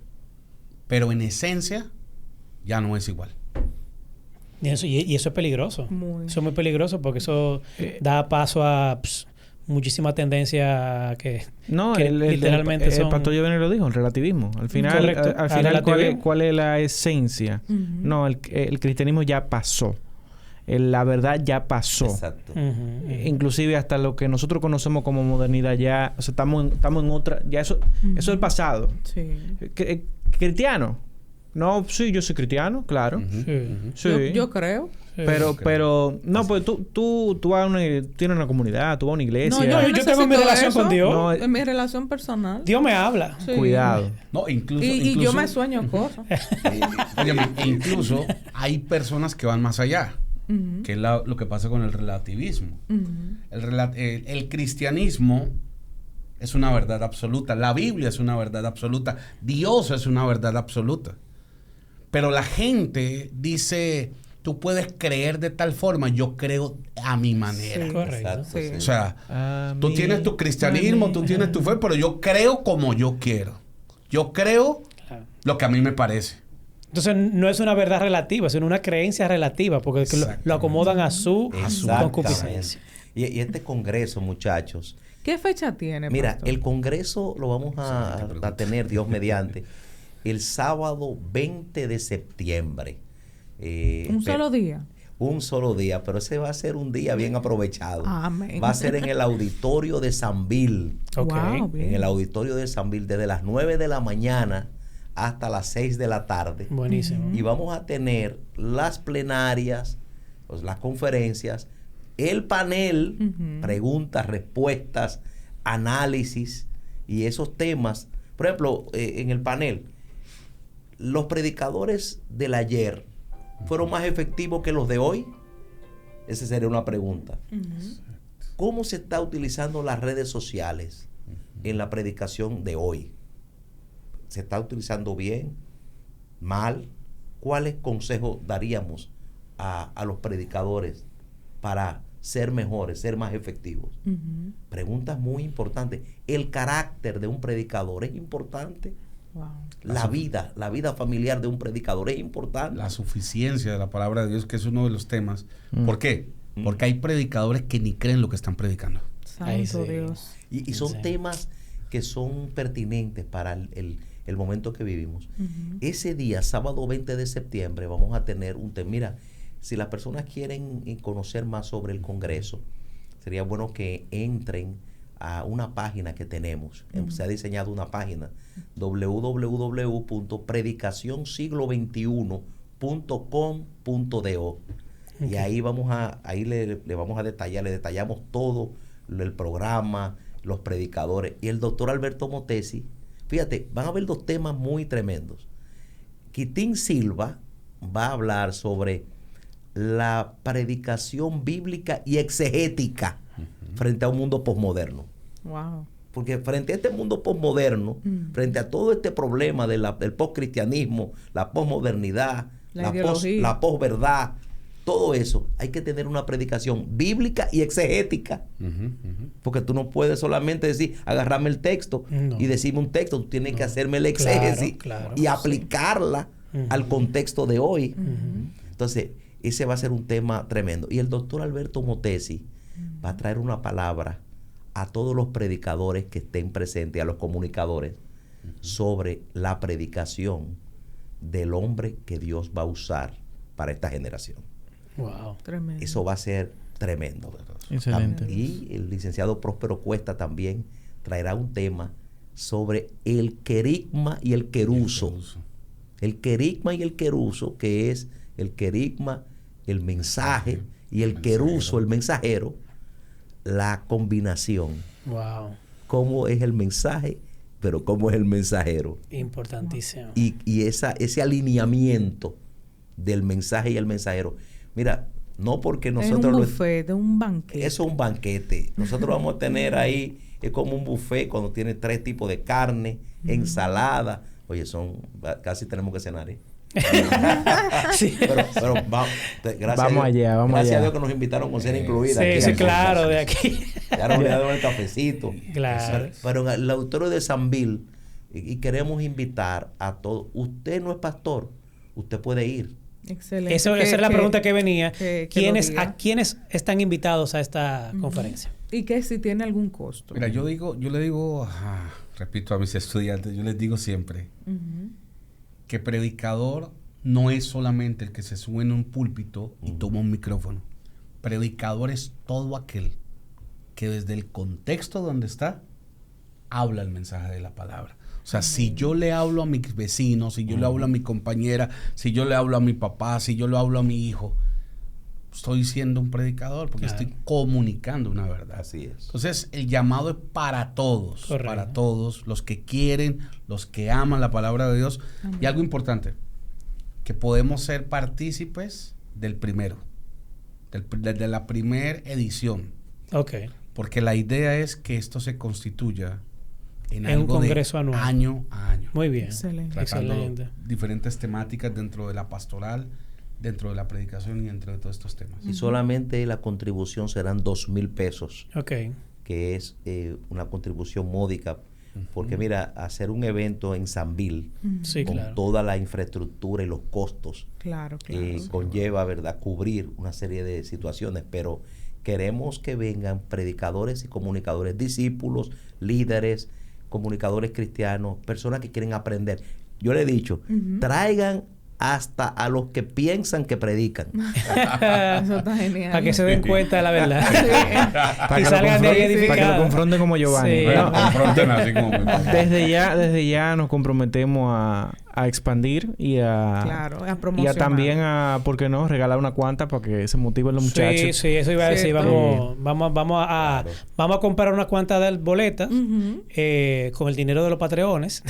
pero en esencia ya no es igual. Y eso es peligroso. Eso es muy peligroso porque eso da paso a muchísima tendencia que literalmente el pastor Giovanni lo dijo, el relativismo. Al final, ¿cuál es la esencia? No, el cristianismo ya pasó. La verdad ya pasó. Exacto. Inclusive hasta lo que nosotros conocemos como modernidad ya, o sea, estamos en otra, ya eso es el pasado. Sí. ¿Cristiano? No, sí, yo soy cristiano, claro. Sí. Yo creo. Pero no, pues tú tienes una comunidad, tú vas a una iglesia. No, yo tengo mi relación con Dios. No, es mi relación personal. Dios me habla. Sí. Cuidado. No, incluso yo me sueño cosas. Incluso hay personas que van más allá, que es lo que pasa con el relativismo. El cristianismo es una verdad absoluta. La Biblia es una verdad absoluta. Dios es una verdad absoluta. Pero la gente dice, tú puedes creer de tal forma, yo creo a mi manera. Sí, correcto. Sí. O sea, tú tienes tu cristianismo, tú tienes tu fe, pero yo creo como yo quiero. Yo creo lo que a mí me parece. Entonces no es una verdad relativa, sino una creencia relativa, porque lo acomodan a su concupiscencia. Y este congreso, muchachos. ¿Qué fecha tiene, Mira, pastor? el congreso lo vamos a tener, Dios mediante, el sábado 20 de septiembre. ¿Un solo día? Un solo día, pero ese va a ser un día bien aprovechado. Amén. Va a ser en el auditorio de Sanville. Okay. Wow, En el auditorio de Sanville, desde las 9 de la mañana hasta las 6 de la tarde. Buenísimo. Y vamos a tener las plenarias, las conferencias, el panel, preguntas, respuestas, análisis y esos temas. Por ejemplo, en el panel, ¿los predicadores del ayer fueron más efectivos que los de hoy? Esa sería una pregunta. ¿Cómo se está utilizando las redes sociales en la predicación de hoy? ¿Se está utilizando bien? ¿Mal? ¿Cuáles consejos daríamos a los predicadores para ser mejores, ser más efectivos? Preguntas muy importantes. ¿El carácter de un predicador es importante? Wow. La vida familiar de un predicador es importante. La suficiencia de la palabra de Dios, que es uno de los temas. ¿Por qué? Porque hay predicadores que ni creen lo que están predicando. Santo Dios. Y son temas que son pertinentes para el momento que vivimos. Ese día, sábado 20 de septiembre, vamos a tener un tema. Mira, si las personas quieren conocer más sobre el Congreso, sería bueno que entren a una página que tenemos. Se ha diseñado una página, www.predicacionsiglo21.com.do. Y ahí le vamos a detallar, le detallamos todo el programa, los predicadores. Y el doctor Alberto Motesi, fíjate, van a haber dos temas muy tremendos. Quitín Silva va a hablar sobre la predicación bíblica y exegética frente a un mundo posmoderno. Wow. Porque frente a este mundo posmoderno, frente a todo este problema del poscristianismo, la posmodernidad, la posverdad, todo eso, hay que tener una predicación bíblica y exegética. Porque tú no puedes solamente decir, agarrarme el texto y decirme un texto, tú tienes que hacerme el exégesis y aplicarla al contexto de hoy. Entonces, ese va a ser un tema tremendo. Y el doctor Alberto Motesi va a traer una palabra a todos los predicadores que estén presentes, a los comunicadores, sobre la predicación del hombre que Dios va a usar para esta generación. Wow. Tremendo. Eso va a ser tremendo. Excelente. Y el licenciado Próspero Cuesta también traerá un tema sobre el querigma y el queruso. El querigma y el queruso, que es el querigma, el mensaje, y el queruso, el mensajero, la combinación. Wow. Cómo es el mensaje, pero cómo es el mensajero. Importantísimo. Y ese alineamiento del mensaje y el mensajero. Mira, no porque nosotros... Es un buffet, de un banquete. Eso es un banquete. Nosotros vamos a tener ahí, es como un buffet cuando tiene 3 tipos de carne, ensalada. Oye, casi tenemos que cenar, ¿eh? Sí. Pero vamos allá. Gracias a Dios que nos invitaron con cena incluida. Sí, claro, de aquí. Ya nos dieron el cafecito. Claro. Pero en el auditorio de Sanville, y queremos invitar a todos. Usted no es pastor, usted puede ir. Excelente. Esa es la pregunta que venía. ¿A quiénes están invitados a esta conferencia? Y que si tiene algún costo. Mira, yo le digo, repito a mis estudiantes, yo les digo siempre que predicador no es solamente el que se sube en un púlpito y toma un micrófono. Predicador es todo aquel que desde el contexto donde está habla el mensaje de la palabra. O sea, si yo le hablo a mis vecinos, si yo le hablo a mi compañera, si yo le hablo a mi papá, si yo le hablo a mi hijo, estoy siendo un predicador porque estoy comunicando una verdad. Así es. Entonces, el llamado es para todos. Correcto. Para todos, los que quieren, los que aman la palabra de Dios. Y algo importante, que podemos ser partícipes del primero, de la primera edición. Ok. Porque la idea es que esto se constituya en un algo congreso de anual. año a año. Muy bien. Excelente. Tratando Excelente. diferentes temáticas dentro de la pastoral, dentro de la predicación y dentro de todos estos temas. Y solamente la contribución serán 2,000 pesos. Ok. Que es una contribución módica. Porque mira, hacer un evento en Sanville Sí, con claro. toda la infraestructura y los costos Claro. conlleva, ¿verdad?, cubrir una serie de situaciones, pero queremos que vengan predicadores y comunicadores, discípulos, líderes, comunicadores cristianos, personas que quieren aprender. Yo le he dicho, traigan hasta a los que piensan que predican. Eso está genial. Para que se den cuenta de la verdad. Para Y que salgan de ahí edificados. Para que lo confronten como Giovanni. Sí. Bueno, Confronten así como desde ya nos comprometemos a expandir y a promocionar. también a, ¿por qué no?, regalar una cuanta para que se motiven los muchachos. Sí, eso iba a decir. Cierto. Vamos a comprar unas cuantas de boletas con el dinero de los patreones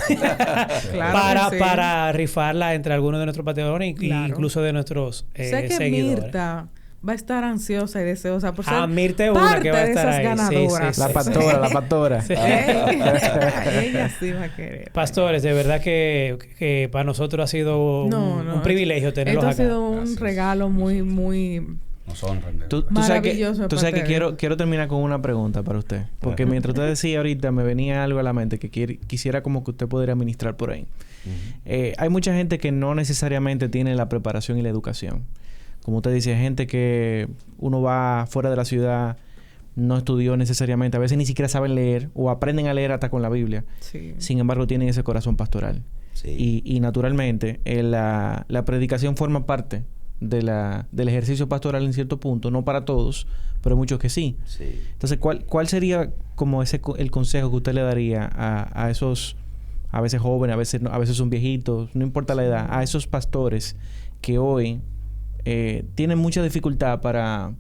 para rifarla entre algunos de nuestros patreones y incluso de nuestros sé que seguidores. Mirta va a estar ansiosa y deseosa por ser Mirta es una parte que va a de estar esas ahí. ganadoras. La pastora. Sí. Ella sí va a querer. Pastores, de verdad que para nosotros ha sido un privilegio tenerlos acá. Esto ha sido un regalo muy, muy nos honran. Tú maravilloso. tú sabes que quiero terminar con una pregunta para usted. Porque mientras usted decía ahorita, me venía algo a la mente que quisiera como que usted pudiera ministrar por ahí. Hay mucha gente que no necesariamente tiene la preparación y la educación. Como usted dice, gente que uno va fuera de la ciudad, no estudió necesariamente, a veces ni siquiera saben leer o aprenden a leer hasta con la Biblia. Sí. Sin embargo, tienen ese corazón pastoral. Sí. Y naturalmente, la predicación forma parte del ejercicio pastoral en cierto punto, no para todos, pero muchos que sí. Sí. Entonces, ¿cuál sería como el consejo que usted le daría a esos, a veces jóvenes, a veces son viejitos, no importa la edad, a esos pastores que hoy tienen mucha dificultad para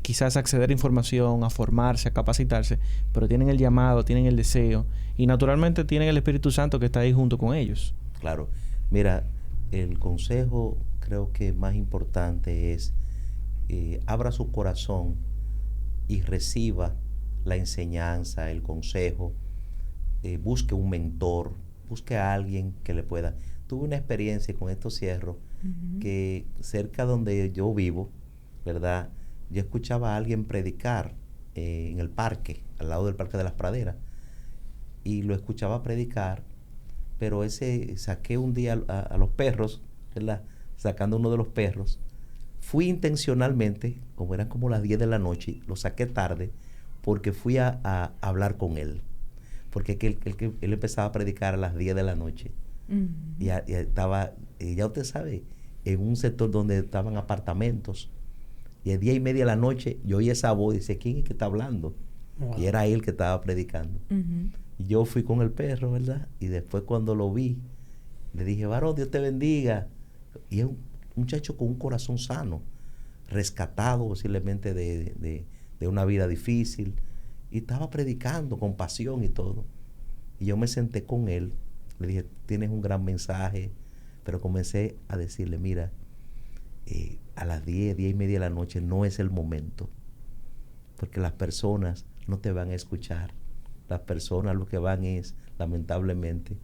quizás acceder a información, a formarse, a capacitarse, pero tienen el llamado, tienen el deseo y naturalmente tienen el Espíritu Santo que está ahí junto con ellos? Claro. Mira, el consejo creo que más importante es abra su corazón y reciba la enseñanza, el consejo, busque un mentor, busque a alguien que le pueda. Tuve una experiencia, con esto cierro, que cerca donde yo vivo, ¿verdad? Yo escuchaba a alguien predicar en el parque, al lado del Parque de las Praderas, y lo escuchaba predicar, pero saqué un día a los perros, ¿verdad? Sacando uno de los perros, fui intencionalmente, como eran como las 10 de la noche, lo saqué tarde, porque fui a hablar con él, porque él empezaba a predicar a las 10 de la noche, y estaba, ya usted sabe, en un sector donde estaban apartamentos, y a 10:30 de la noche yo oí esa voz y dice, ¿quién es que está hablando? Wow. Y era él que estaba predicando. Y yo fui con el perro, ¿verdad? Y después cuando lo vi, le dije, varón, Dios te bendiga. Y es un muchacho con un corazón sano, rescatado posiblemente de una vida difícil, y estaba predicando con pasión y todo. Y yo me senté con él, le dije, tienes un gran mensaje, pero comencé a decirle, mira, a las 10:30 de la noche no es el momento, porque las personas no te van a escuchar. Las personas lo que van es, lamentablemente,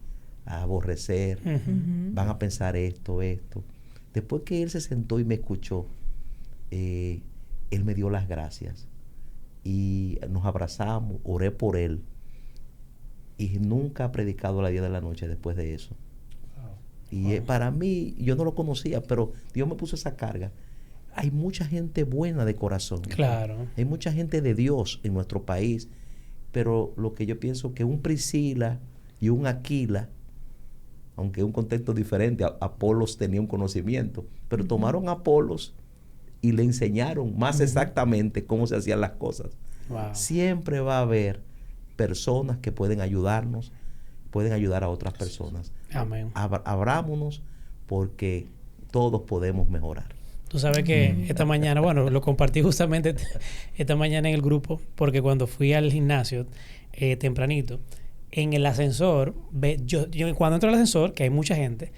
a aborrecer, van a pensar esto. Después que él se sentó y me escuchó, él me dio las gracias y nos abrazamos, oré por él, y nunca ha predicado a las 10 de la noche después de eso. Y para mí, yo no lo conocía, pero Dios me puso esa carga. Hay mucha gente buena de corazón. Claro. Hay mucha gente de Dios en nuestro país, pero lo que yo pienso que un Priscila y un Aquila, aunque en un contexto diferente, Apolos tenía un conocimiento, pero tomaron a Apolos y le enseñaron más exactamente cómo se hacían las cosas. Wow. Siempre va a haber personas que pueden ayudarnos, pueden ayudar a otras personas. Amén. Abrámonos, porque todos podemos mejorar. Tú sabes que esta mañana, bueno, lo compartí justamente esta mañana en el grupo, porque cuando fui al gimnasio tempranito, en el ascensor, yo cuando entro al ascensor, que hay mucha gente,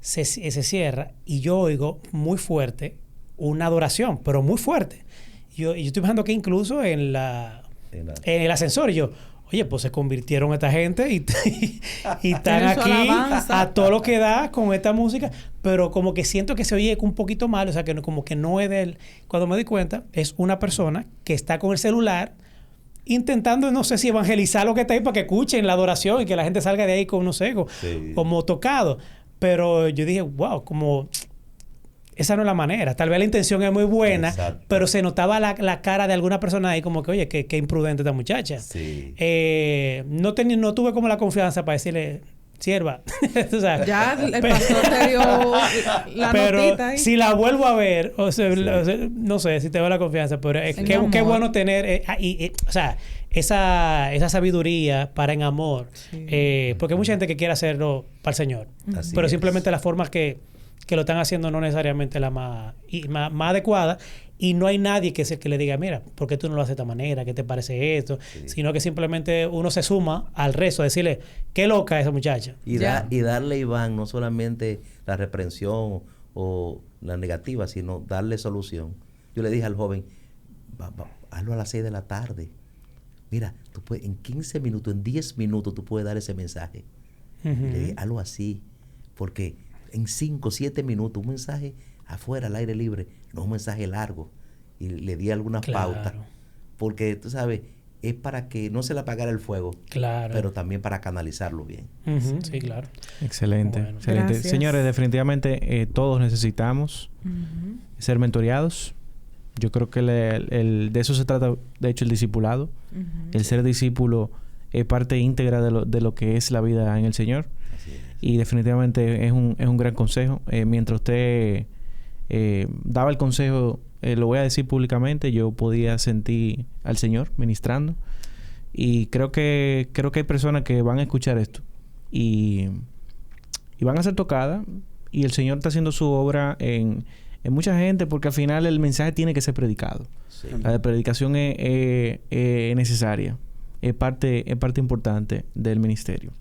se cierra y yo oigo muy fuerte una adoración, pero muy fuerte. Yo estoy pensando que incluso en el ascensor, y yo, oye, pues se convirtieron esta gente y están aquí a todo lo que da con esta música, pero como que siento que se oye un poquito mal, o sea, que como que no es del... Cuando me di cuenta, es una persona que está con el celular intentando, no sé si evangelizar lo que está ahí para que escuchen la adoración y que la gente salga de ahí con, no sé, como tocado. Pero yo dije, wow, como... Esa no es la manera. Tal vez la intención es muy buena, pero se notaba la cara de alguna persona ahí como que, oye, qué imprudente esta muchacha. Sí. No tuve como la confianza para decirle, sierva. ¿Tú sabes? Ya el pastor te dio la notita ahí. Si la vuelvo a ver, o sea, no sé si te doy la confianza, pero qué bueno tener, o sea, esa sabiduría para en amor. Sí. Porque hay mucha gente que quiere hacerlo para el Señor. Pero simplemente las formas que lo están haciendo no necesariamente la más adecuada, y no hay nadie que le diga, mira, ¿por qué tú no lo haces de esta manera? ¿Qué te parece esto? Sí. Sino que simplemente uno se suma al resto, a decirle, qué loca esa muchacha. Y darle, Iván, no solamente la reprensión o la negativa, sino darle solución. Yo le dije al joven, hazlo a las 6 de la tarde. Mira, tú puedes, en 15 minutos, en 10 minutos, tú puedes dar ese mensaje. Y le dije, hazlo así, porque en 5 o 7 minutos, un mensaje afuera, al aire libre, no un mensaje largo. Y le di algunas pautas. Porque, tú sabes, es para que no se le apagara el fuego. Claro. Pero también para canalizarlo bien. Sí, claro. Excelente. Bueno, excelente. Gracias. Señores, definitivamente todos necesitamos ser mentoreados. Yo creo que de eso se trata, de hecho, el discipulado. El ser discípulo es parte íntegra de lo que es la vida en el Señor. Y definitivamente es un gran consejo. Mientras usted daba el consejo, lo voy a decir públicamente, yo podía sentir al Señor ministrando. Y creo que hay personas que van a escuchar esto y van a ser tocadas. Y el Señor está haciendo su obra en mucha gente, porque al final el mensaje tiene que ser predicado. Sí. La predicación es necesaria. Es parte importante del ministerio.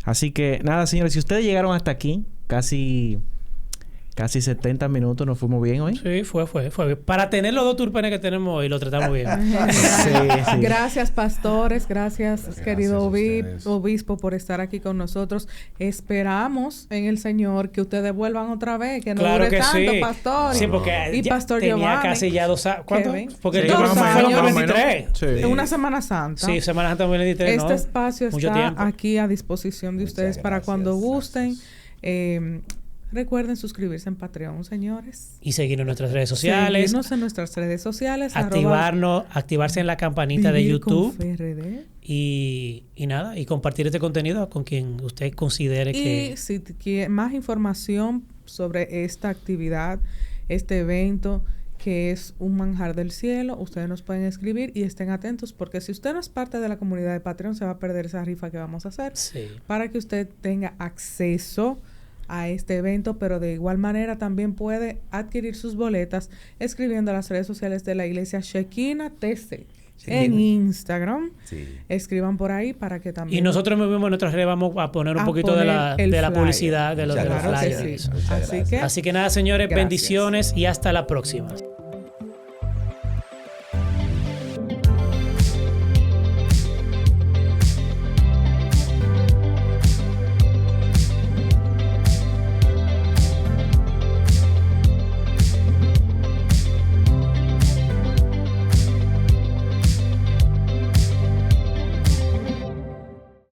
Así que, nada, señores, si ustedes llegaron hasta aquí, casi casi 70 minutos. Nos fuimos bien hoy. Sí, fue. Para tener los 2 turpenes que tenemos hoy, lo tratamos bien. Sí. Gracias, pastores. Gracias querido obispo, por estar aquí con nosotros. Esperamos en el Señor que ustedes vuelvan otra vez. Que no dure tanto, pastor. Sí, porque y pastor tenía Giovanni, casi ya 2 años. ¿Cuánto? Porque sí, yo creo que fue en 2023. Sí. Una Semana Santa. Sí, Semana Santa 2023. Este espacio está aquí a disposición de ustedes para cuando gusten. Recuerden suscribirse en Patreon, señores. Y seguirnos en nuestras redes sociales. Seguirnos en nuestras redes sociales. Activarse en la campanita de YouTube. Y nada, y compartir este contenido con quien usted considere que... Y si quiere más información sobre esta actividad, este evento, que es un manjar del cielo, ustedes nos pueden escribir y estén atentos, porque si usted no es parte de la comunidad de Patreon, se va a perder esa rifa que vamos a hacer. Sí. Para que usted tenga acceso a este evento, pero de igual manera también puede adquirir sus boletas escribiendo a las redes sociales de la iglesia Shekinah TC en Instagram. Sí. Escriban por ahí para que también... Y nosotros mismos en nuestras redes vamos a poner un poquito de la publicidad de los flyers. Sí. Así que nada, señores, gracias. Bendiciones y hasta la próxima.